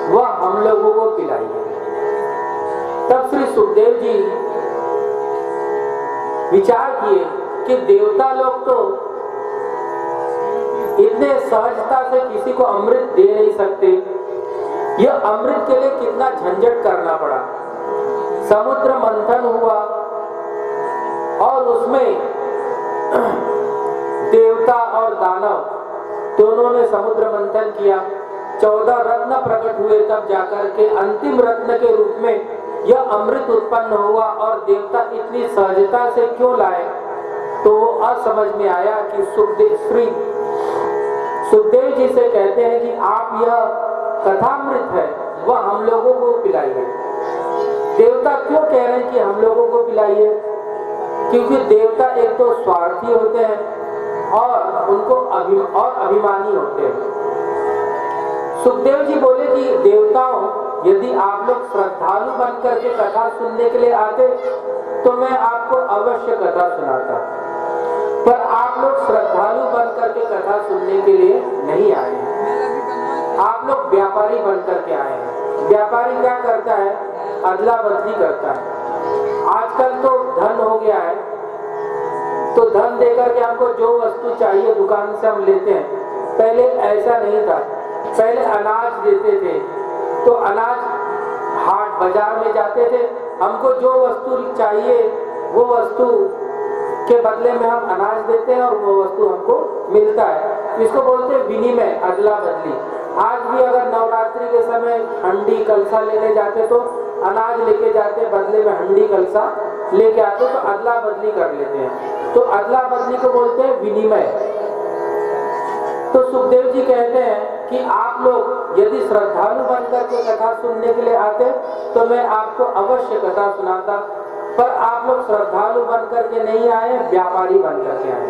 वह हम लोगों को पिलाइए। तब श्री सुखदेव जी विचार किए कि देवता लोग तो इतने सहजता से किसी को अमृत दे नहीं सकते। यह अमृत के लिए कितना झंझट करना पड़ा। समुद्र मंथन हुआ और उसमें देवता और दानव दोनों ने समुद्र मंथन किया। 14 रत्न प्रकट हुए, तब जाकर के अंतिम रत्न के रूप में यह अमृत उत्पन्न हुआ। और देवता इतनी सहजता से क्यों लाए, तो वो असमझ में आया कि श्री सुखदेव जी से कहते हैं कि आप यह कथामृत है वह हम लोगों को पिलाइए। देवता क्यों कह रहे हैं कि हम लोगों को पिलाइए? क्योंकि देवता एक तो स्वार्थी होते हैं और उनको अभिमानी होते हैं। सुखदेव जी बोले कि देवताओं, यदि आप लोग श्रद्धालु बनकर के कथा सुनने के लिए आते तो मैं आपको अवश्य कथा सुनाता, पर आप लोग श्रद्धालु बनकर के कथा सुनने के लिए नहीं आए हैं। आप लोग व्यापारी बनकर के आए हैं। व्यापारी क्या करता है? अदला बदली करता है। आजकल तो धन हो गया है, तो धन देकर के हमको जो वस्तु चाहिए दुकान से हम लेते हैं। पहले ऐसा नहीं था। पहले अनाज देते थे, तो अनाज हाट बाजार में जाते थे, हमको जो वस्तु चाहिए वो वस्तु के बदले में हम अनाज देते हैं और वो वस्तु हमको मिलता है। इसको बोलते हैं विनिमय, अदला बदली। आज भी अगर नवरात्रि के समय हंडी कलसा लेने जाते तो अनाज लेके जाते, बदले में हंडी कलसा लेके आते, तो अदला बदली कर लेते हैं। तो अदला बदली को बोलते हैं विनिमय। तो सुखदेव जी कहते हैं कि आप लोग यदि श्रद्धालु बनकर के कथा सुनने के लिए आते तो मैं आपको अवश्य कथा सुनाता, पर आप लोग श्रद्धालु बन करके नहीं आए, व्यापारी बन करके आए,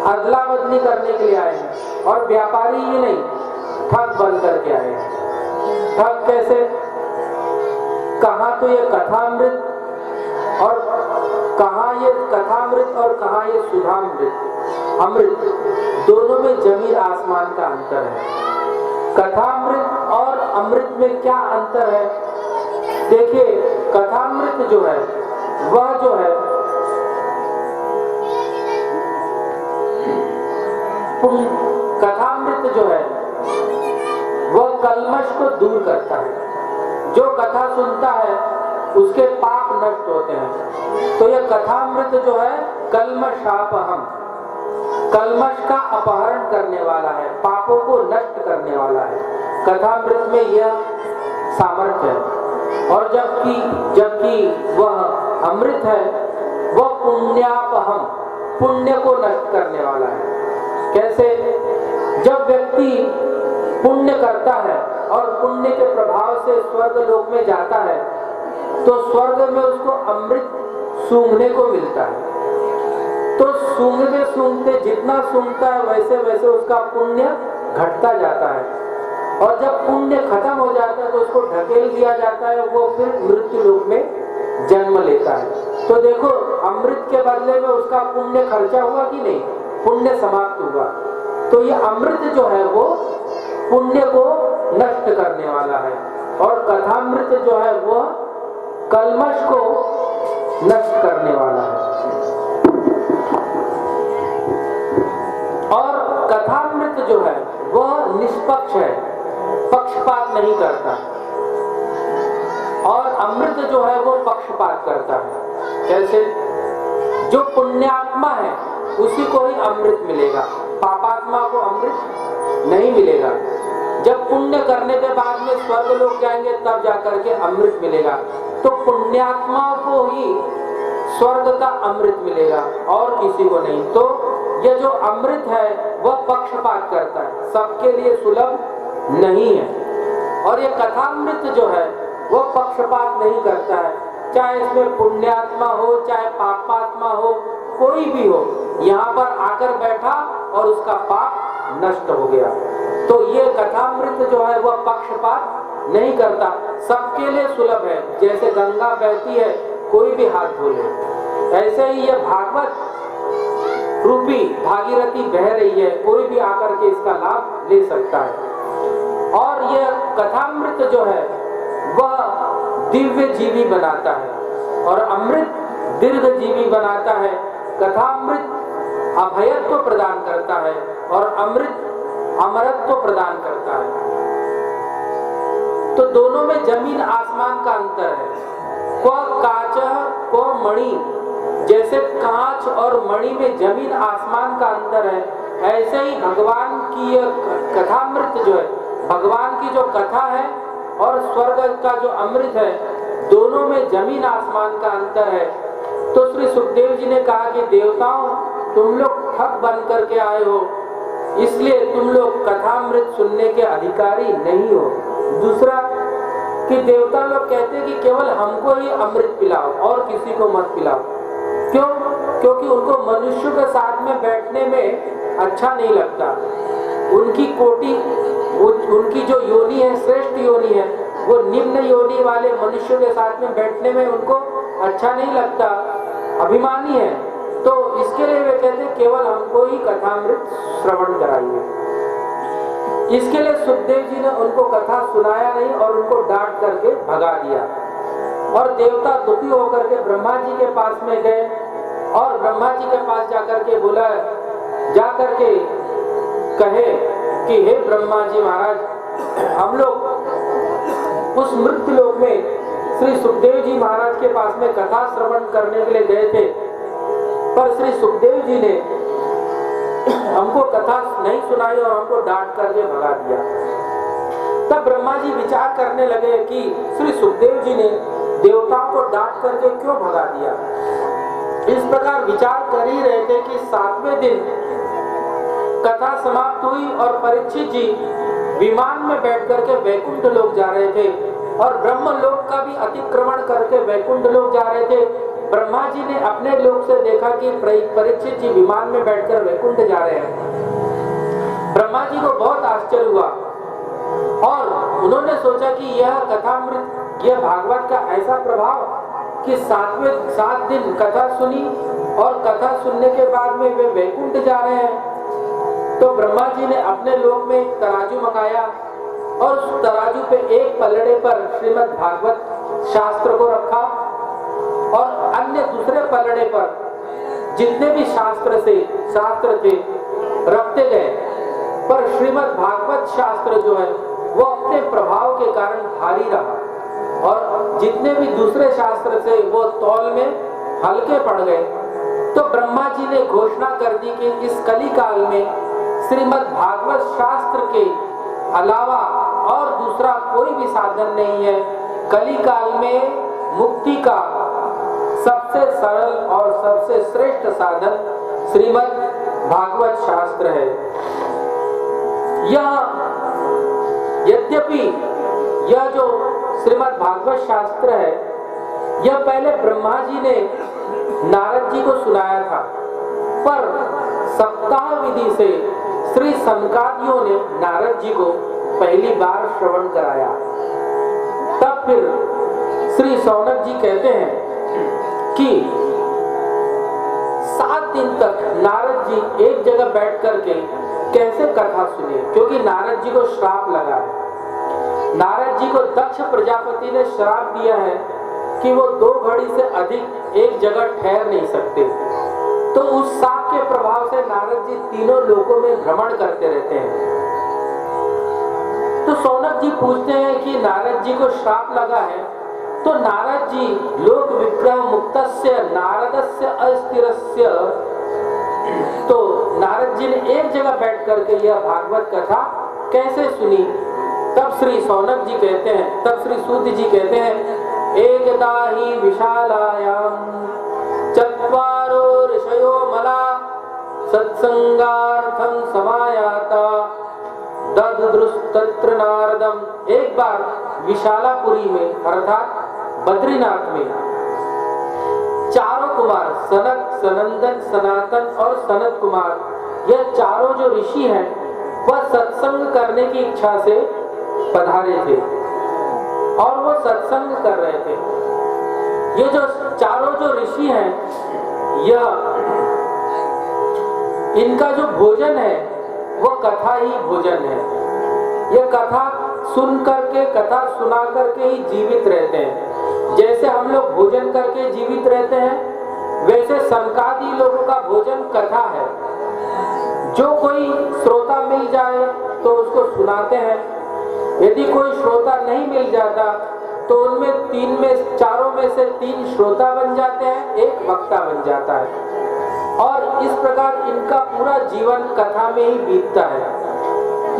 अदला बदली करने के लिए आए हैं। और व्यापारी ही नहीं, ठग बन करके आए हैं। ठग कैसे? कहाँ तो ये कथामृत और कहाँ ये कथामृत और कहाँ ये सुधामृत, अमृत, दोनों में जमीन आसमान का अंतर है। कथामृत और अमृत में क्या अंतर है? देखिए, कथामृत जो है वह जो है कथामृत जो है वह कल्मश को दूर करता है। जो कथा सुनता है उसके पाप नष्ट होते हैं। तो यह कथामृत जो है कल्मषापहम, कल्मश का अपहरण करने वाला है, पापों को नष्ट करने वाला है। कथामृत में यह सामर्थ्य है। और जबकि वह अमृत है वह पुण्यापहम, पुण्य को नष्ट करने वाला है। कैसे? जब व्यक्ति पुण्य करता है और पुण्य के प्रभाव से स्वर्ग लोक में जाता है तो स्वर्ग में उसको अमृत सूंघने को मिलता है। तो सूंघते सूंघते जितना सूंघता है वैसे वैसे उसका पुण्य घटता जाता है। और जब पुण्य खत्म हो जाता है तो उसको ढकेल दिया जाता है, वो फिर मृत्यु लोक में जन्म लेता है। तो देखो, अमृत के बदले में उसका पुण्य खर्चा हुआ कि नहीं? पुण्य समाप्त हुआ। तो ये अमृत जो है वो पुण्य को नष्ट करने वाला है और कथामृत जो है वो कल्मश को नष्ट करने वाला है। और कथामृत जो है वह निष्पक्ष है, पक्षपात नहीं करता। और अमृत जो है वो पक्षपात करता है। कैसे? जो पुण्यात्मा है उसी को ही अमृत मिलेगा, पापात्मा को अमृत नहीं मिलेगा। जब पुण्य करने के बाद में स्वर्ग लोग जाएंगे तब जाकर के अमृत मिलेगा। तो पुण्यात्मा को ही स्वर्ग का अमृत मिलेगा और किसी को नहीं। तो यह जो अमृत है वह पक्षपात करता है, सबके लिए सुलभ नहीं है। और ये कथामृत जो है वह पक्षपात नहीं करता है, चाहे इसमें पुण्यात्मा हो चाहे पापात्मा हो, कोई भी हो, यहाँ पर आकर बैठा और उसका पाप नष्ट हो गया। तो ये कथामृत जो है वह पक्षपात नहीं करता, सबके लिए सुलभ है। जैसे गंगा बहती है कोई भी हाथ धो ले, ऐसे ही यह भागवत रूपी भागीरथी बह रही है, कोई भी आकर के इसका लाभ ले सकता है। और यह कथामृत जो है वह दिव्य जीवी बनाता है और अमृत दीर्घ जीवी बनाता है। कथामृत अभयत्व प्रदान करता है और अमृत अमरत्व प्रदान करता है। तो दोनों में जमीन आसमान का अंतर है। क्व काच क्व मणि, जैसे कांच और मणि में जमीन आसमान का अंतर है, ऐसे ही भगवान की यह कथामृत जो है, भगवान की जो कथा है और स्वर्ग का जो अमृत है, दोनों में जमीन आसमान का अंतर है। तो श्री सुखदेव जी ने कहा कि देवताओं, तुम लोग ठग बन करके आए हो, इसलिए तुम लोग कथामृत सुनने के अधिकारी नहीं हो। दूसरा कि देवता लोग कहते हैं कि केवल हमको ही अमृत पिलाओ और किसी को मत पिलाओ। क्यों? क्योंकि उनको मनुष्य के साथ में बैठने में अच्छा नहीं लगता। उनकी कोटि, उनकी जो योनि है, श्रेष्ठ योनि है, वो निम्न योनि वाले मनुष्य के साथ में बैठने में उनको अच्छा नहीं लगता, अभिमानी है। तो इसके लिए वे कहते हैं केवल हमको ही कथामृत श्रवण कराइए। इसके लिए सुखदेव जी ने उनको कथा सुनाया नहीं और उनको डांट करके भगा दिया। और देवता दुखी होकर के ब्रह्मा जी के पास में गए और ब्रह्मा जी के पास जाकर के बोला, जाकर के कहे कि हे ब्रह्मा जी महाराज, हम लोग उस मृत्यु लोक में श्री सुखदेव जी महाराज के पास में कथा श्रवण करने के लिए गए थे, पर श्री सुखदेव जी ने हमको कथा नहीं सुनाई और हमको डांट करके भगा दिया। तब ब्रह्मा जी विचार करने लगे कि श्री सुखदेव जी ने देवताओं को डांट करके क्यों भगा दिया। इस प्रकार विचार कर ही रहे थे कि 7वें दिन कथा समाप्त हुई और परीक्षित जी विमान में बैठ करके वैकुंठ लोक जा रहे थे और ब्रह्म लोक का भी अतिक्रमण करके वैकुंठ लोक जा रहे थे। ब्रह्मा जी ने अपने लोक से देखा कि परीक्षित जी विमान में बैठकर वैकुंठ जा रहे हैं। ब्रह्मा जी को बहुत आश्चर्य हुआ और उन्होंने सोचा कि यह कथामृत, यह भागवत का ऐसा प्रभाव कि 7 दिन कथा सुनी और कथा सुनने के बाद में वे वैकुंठ जा रहे हैं। तो ब्रह्मा जी ने अपने लोक में एक तराजू मंगाया और उस तराजू पे एक पलड़े पर श्रीमद् भागवत शास्त्र को रखा और अन्य दूसरे पलड़े पर जितने भी शास्त्र थे रखते गए। पर श्रीमद् भागवत शास्त्र जो है वो अपने प्रभाव के कारण भारी रहा और जितने भी दूसरे शास्त्र थे वो तौल में हल्के पड़ गए। तो ब्रह्मा जी ने घोषणा कर दी कि इस कली काल में श्रीमद् भागवत शास्त्र के अलावा और दूसरा कोई भी साधन नहीं है। कली काल में मुक्ति का सबसे सरल और सबसे श्रेष्ठ साधन श्रीमद् भागवत शास्त्र है। यद्यपि यह जो श्रीमद् भागवत शास्त्र है यह पहले ब्रह्मा जी ने नारद जी को सुनाया था, पर सप्ताह विधि से श्री सनकादियों ने नारद जी को पहली बार श्रवण कराया। तब फिर श्री सौनक जी कहते हैं कि 7 दिन तक नारद जी एक जगह बैठ करके कैसे कथा सुने, क्योंकि नारद जी को श्राप लगा है। नारद जी को दक्ष प्रजापति ने श्राप दिया है कि वो 2 घड़ी से अधिक एक जगह ठहर नहीं सकते। तो उस श्राप के प्रभाव से नारद जी तीनों लोकों में भ्रमण करते रहते हैं। तो सौनक जी पूछते हैं कि नारद जी को श्राप लगा है, तो नारद जी लोक विग्रह मुक्तस्य नारदस्य अस्थिरस्य, तो नारद जी ने एक जगह बैठ करके यह भागवत कथा कैसे सुनी। तब श्री सौनक जी कहते हैं, तब श्री सूत जी कहते हैं, एकदा ही विशालायाम चत्वारो ऋषयो मला सत्संगार्थं समायाता ददृस्तत्र नारदम। एक बार विशालापुरी में अर्थात बद्रीनाथ में चारों कुमार सनक, सनंदन, सनातन और सनत कुमार, यह चारों जो ऋषि हैं वह सत्संग करने की इच्छा से पधारे थे और वो सत्संग कर रहे थे। ये जो चारों जो ऋषि हैं यह इनका जो भोजन है वो कथा ही भोजन है। ये कथा सुन करके, कथा सुना करके ही जीवित रहते हैं। जैसे हम लोग भोजन करके जीवित रहते हैं वैसे सनकादि लोगों का भोजन कथा है। जो कोई श्रोता मिल जाए तो उसको सुनाते हैं, यदि कोई श्रोता नहीं मिल जाता तो उनमें चारों में से 3 श्रोता बन जाते हैं, 1 वक्ता बन जाता है और इस प्रकार इनका पूरा जीवन कथा में ही बीतता है।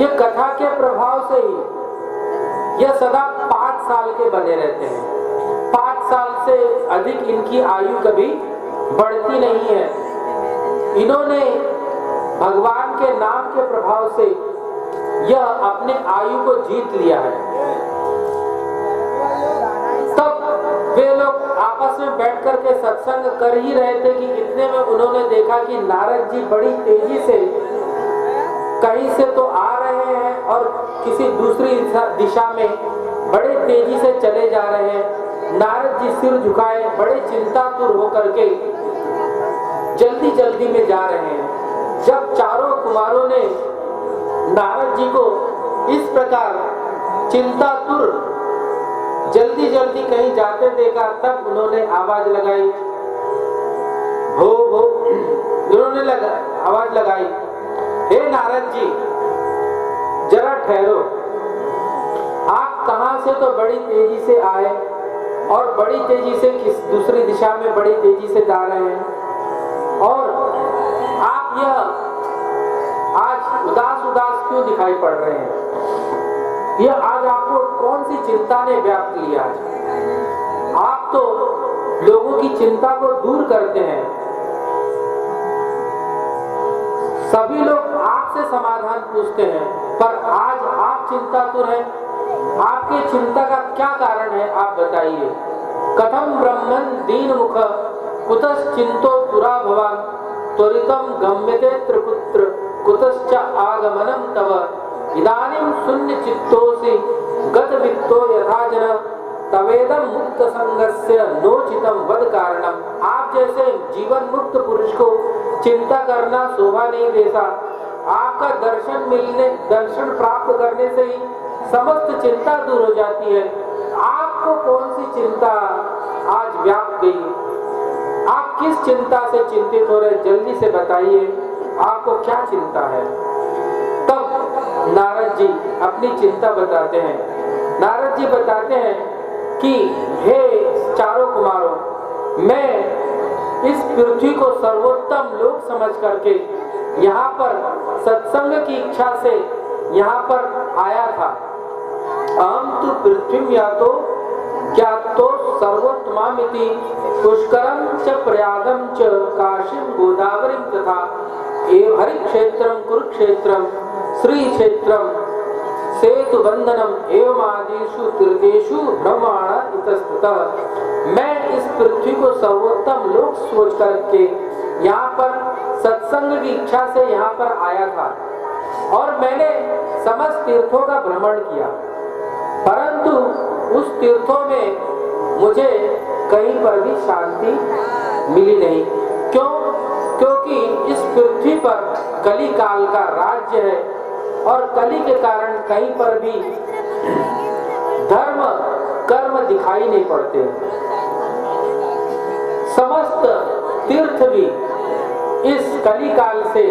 ये कथा के प्रभाव से ही यह सदा 5 साल के बने रहते हैं। 5 साल से अधिक इनकी आयु कभी बढ़ती नहीं है। इन्होंने भगवान के नाम के प्रभाव से यह अपने आयु को जीत लिया है। तब वे लोग आपस में बैठ करके सत्संग कर ही रहे थे कि इतने में उन्होंने देखा कि नारद जी बड़ी तेजी से कहीं से तो आ रहे हैं और किसी दूसरी दिशा में बड़े तेजी से चले जा रहे हैं। नारद जी सिर झुकाए बड़े चिंतातुर होकर के जल्दी जल्दी में जा रहे हैं। जब चारों कुमारों ने नारद जी को इस प्रकार चिंतातुर जल्दी जल्दी कहीं जाते देखा तब उन्होंने आवाज लगाई, भो भो। उन्होंने आवाज लगाई, हे नारद जी जरा ठहरो, आप कहां से तो बड़ी तेजी से आए और बड़ी तेजी से किस दूसरी दिशा में बड़ी तेजी से जा रहे हैं और आप यह आज उदास उदास क्यों दिखाई पड़ रहे हैं? यह आज आपको कौन सी चिंता ने व्याप्त लिया है? आप तो लोगों की चिंता को दूर करते हैं। सभी लोग आपसे समाधान पूछते हैं, पर आज आप चिंतातुर हैं। आपके चिंता का क्या कारण है आप बताइए। कथम ब्रह्मन दीन मुख कुतश्चिंतो पुरा भवान त्वरितम गम्यते त्रिपुत्र कुतश्च आगमनम तव इदानीं शून्य चित्तोसि गत वित्तो यथा जन तवेदम मुक्त संगस्य नोचितम वद कारणम। आप जैसे जीवन मुक्त पुरुष को चिंता करना शोभा नहीं देता। आपका दर्शन प्राप्त करने से ही समस्त चिंता दूर हो जाती है। आपको कौन सी चिंता आज व्याप गई? आप किस चिंता से चिंतित हो रहे? जल्दी से बताइए, आपको क्या चिंता है? तब नारद जी अपनी चिंता बताते हैं। नारद जी बताते हैं कि हे चारों कुमारों, मैं इस पृथ्वी को सर्वोत्तम लोक समझ करके यहाँ पर सत्संग की इच्छा से यहाँ पर आया था। अहम तो पृथ्वी या तो क्या तो सर्वोत्तमामिति पुष्करम च प्रयागम च काशीम गोदावरीम तथा एव हरि क्षेत्रम कुरुक्षेत्रम श्री क्षेत्रम सेतु बंधनम एवं आदिषु तीर्थेषु भ्रमण इतस्ततः। मैं इस पृथ्वी को सर्वोत्तम लोक सोच करके यहाँ पर सत्संग की इच्छा से यहाँ पर आया था और मैंने समस्त तीर्थों का भ्रमण किया, परंतु उस तीर्थों में मुझे कहीं पर भी शांति मिली नहीं। क्यों? क्योंकि इस पृथ्वी पर कली काल का राज्य है और कली के कारण कहीं पर भी धर्म कर्म दिखाई नहीं पड़ते। समस्त तीर्थ भी इस कली काल से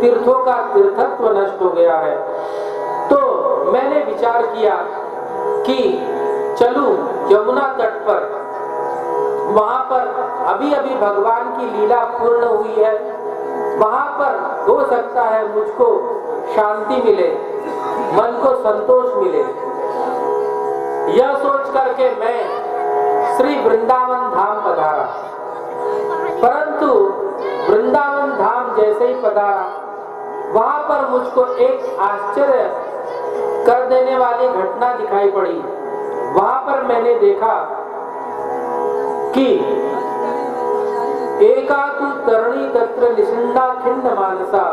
तीर्थों का तीर्थत्व नष्ट हो गया है। तो मैंने विचार किया कि चलूं यमुना तट पर, वहां पर अभी अभी भगवान की लीला पूर्ण हुई है, वहां पर हो सकता है मुझको शांति मिले, मन को संतोष मिले। यह सोच करके मैं श्री वृंदावन धाम पधारा, परंतु वृंदावन धाम जैसे ही पधारा वहां पर मुझको एक आश्चर्य कर देने वाली घटना दिखाई पड़ी। वहां पर मैंने देखा कि एका तु तरणी तत्र निषिन्ना खिन्न मानसा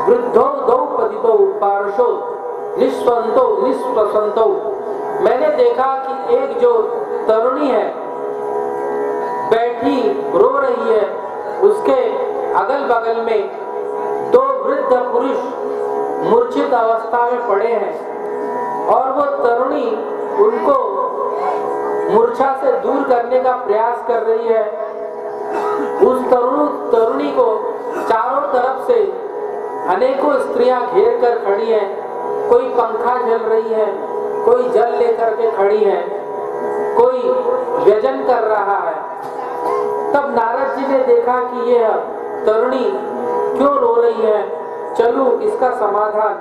वृद्धो दौ पतितो पार्श्वो निस्वंतो निस्प्रसंतो। मैंने देखा कि एक जो तरुणी है बैठी रो रही है, उसके अगल बगल में दो वृद्ध पुरुष मूर्छित अवस्था में पड़े हैं और वो तरुणी उनको मूर्छा से दूर करने का प्रयास कर रही है। उस तरुणी को चारों तरफ से अनेकों स्त्रियां घेर कर खड़ी हैं। कोई पंखा झल रही है, कोई जल लेकर के खड़ी है, कोई व्यजन कर रहा है। तब नारद जी ने देखा कि यह तरुणी क्यों रो रही है, चलूं इसका समाधान,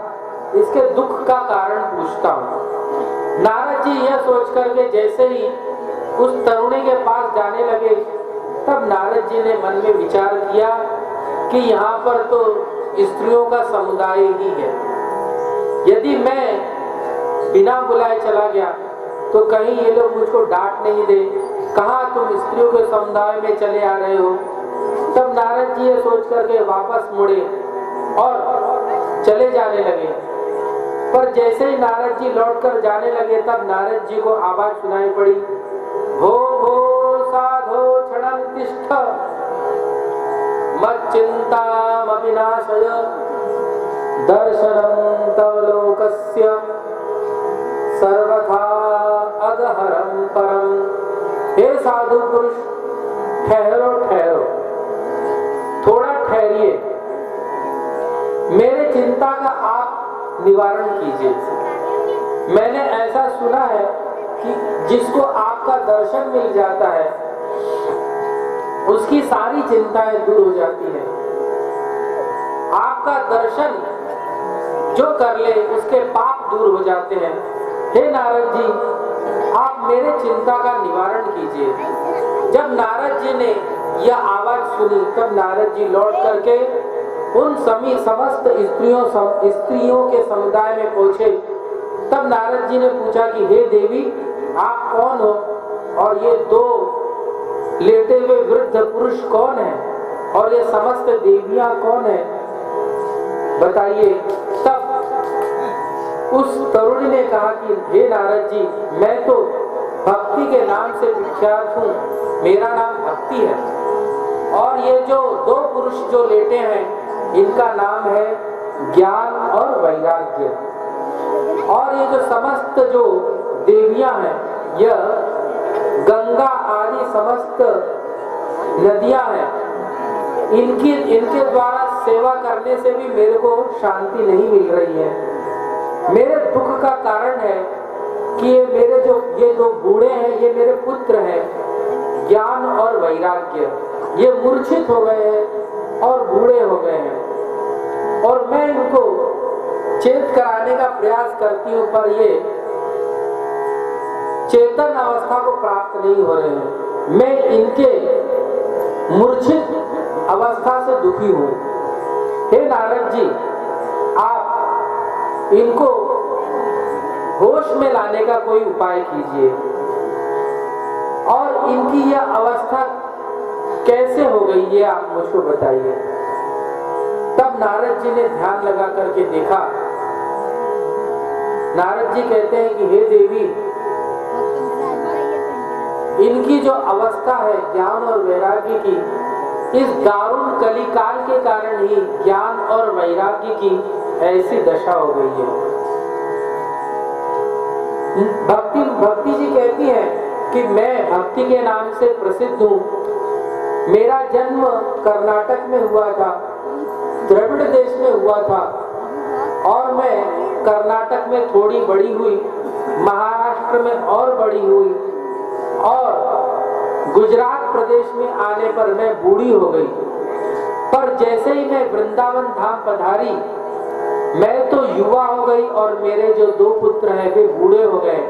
इसके दुख का कारण पूछता हूँ। नारद जी यह सोच करके जैसे ही उस तरुणी के पास जाने लगे, तब नारद जी ने मन में विचार किया कि यहाँ पर तो स्त्रियों का समुदाय ही है। यदि मैं बिना बुलाए चला गया तो कहीं ये लोग मुझको डांट नहीं दे, कहाँ तुम स्त्रियों के समुदाय में चले आ रहे हो। तब नारद जी ये सोच करके वापस मुड़े और चले जाने लगे। पर जैसे ही नारद जी लौटकर जाने लगे, तब नारद जी को आवाज सुनाई पड़ी, भो भो साधो क्षणं तिष्ठ मच्चिंतामपि नाशय दर्शनं तव लोकस्य सर्वथा अगहरं परम। हे साधु पुरुष, ठहरो ठहरो, थोड़ा ठहरिए, मेरे चिंता का आप निवारण कीजिए। मैंने ऐसा सुना है कि जिसको आपका दर्शन मिल जाता है उसकी सारी चिंताएं दूर हो जाती है। आपका दर्शन जो कर ले उसके पाप दूर हो जाते हैं। हे नारद जी, आप मेरे चिंता का निवारण कीजिए। जब नारद जी ने यह आवाज सुनी, तब नारद जी लौट करके उन समस्त स्त्रियों के समुदाय में पहुंचे। तब नारद जी ने पूछा कि हे देवी, आप कौन हो और ये दो लेटे हुए वृद्ध पुरुष कौन है और ये समस्त देवियां कौन है, बताइए। तब उस तरुणी ने कहा कि हे नारद जी, मैं तो भक्ति के नाम से विख्यात हूँ, मेरा नाम भक्ति है, और ये जो दो पुरुष जो लेटे हैं इनका नाम है ज्ञान और वैराग्य, और ये जो समस्त जो देवियां हैं यह गंगा आदि समस्त नदियां हैं, इनके द्वारा सेवा करने से भी मेरे को शांति नहीं मिल रही है। मेरे दुख का कारण है कि ये दो बूढ़े हैं, ये मेरे पुत्र हैं ज्ञान और वैराग्य, ये मूर्छित हो गए हैं और बूढ़े हो गए हैं, और मैं इनको चेत कराने का प्रयास करती हूँ पर ये चेतन अवस्था को प्राप्त नहीं हो रहे हैं। मैं इनके मूर्छित अवस्था से दुखी हूँ। हे नारद जी, आप इनको होश में लाने का कोई उपाय कीजिए, और इनकी यह अवस्था कैसे हो गई ये आप मुझको बताइए। तब नारद जी ने ध्यान लगा करके देखा। नारद जी कहते हैं कि हे देवी, इनकी जो अवस्था है ज्ञान और वैराग्य की, इस दारुण कलिकाल के कारण ही ज्ञान और वैराग्य की ऐसी दशा हो गई है। भक्ति जी कहती है कि मैं भक्ति के नाम से प्रसिद्ध हूँ। मेरा जन्म कर्नाटक में हुआ था, द्रविड़ देश में हुआ था, और मैं कर्नाटक में थोड़ी बड़ी हुई, महाराष्ट्र में और बड़ी हुई, और गुजरात प्रदेश में आने पर मैं बूढ़ी हो गई। पर जैसे ही मैं वृंदावन धाम पधारी, मैं तो युवा हो गई और मेरे जो दो पुत्र हैं वे बूढ़े हो गए।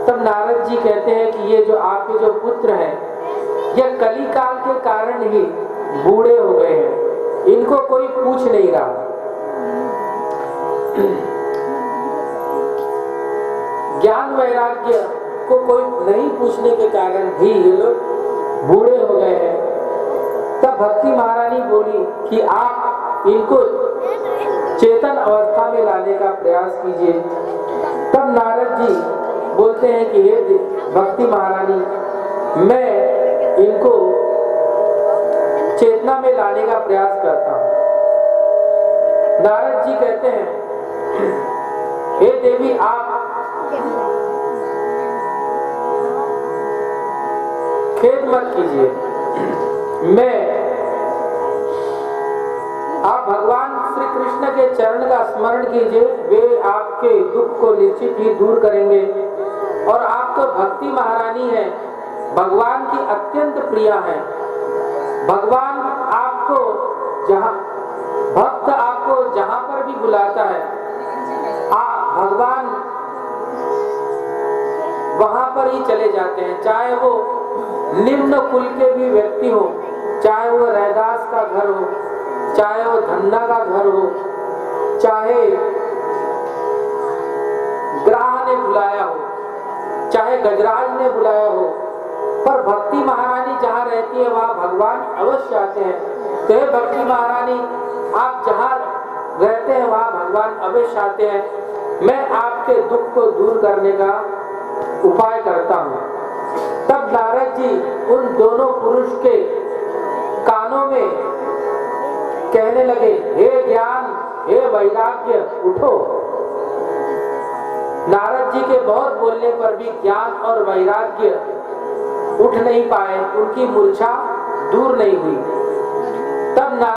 तब नारद जी कहते हैं कि ये जो आपके जो पुत्र हैं ये कलिकाल के कारण ही बूढ़े हो गए हैं, इनको कोई पूछ नहीं रहा। ज्ञान वैराग्य को कोई नहीं पूछने के कारण भी ये लोग बूढ़े हो गए हैं। तब भक्ति महारानी बोली कि आप इनको चेतन अवस्था में लाने का प्रयास कीजिए। तब नारद जी बोलते हैं कि हे भक्ति महारानी, मैं इनको चेतना में लाने का प्रयास करता हूँ। नारद जी कहते हैं, हे देवी, आप खेद मत कीजिए, आप भगवान श्री कृष्ण के चरण का स्मरण कीजिए, वे आपके दुख को निश्चित ही दूर करेंगे। और आप तो भक्ति महारानी है, भगवान की अत्यंत प्रिया है। भगवान आपको भक्त आपको जहां पर भी बुलाता है, भगवान वहां पर ही चले जाते हैं, चाहे वो निम्न कुल के भी व्यक्ति हो, चाहे वो रैदास का घर हो, चाहे वो धन्ना का घर हो, चाहे ग्राह ने बुलाया हो, चाहे गजराज ने बुलाया हो, पर भक्ति महारानी जहाँ रहती है वहाँ भगवान अवश्य आते हैं। तो भक्ति महारानी, आप जहाँ रहते हैं वहाँ भगवान अवश्य आते हैं। मैं आपके दुख को दूर करने का उपाय करता हूँ। तब नारद जी उन दोनों पुरुष के कानों में कहने लगे, हे ज्ञान, हे वैराग्य, उठो। नारद जी के बहुत बोलने पर भी ज्ञान और वैराग्य उठ नहीं पाए, उनकी मूर्छा दूर नहीं हुई। तब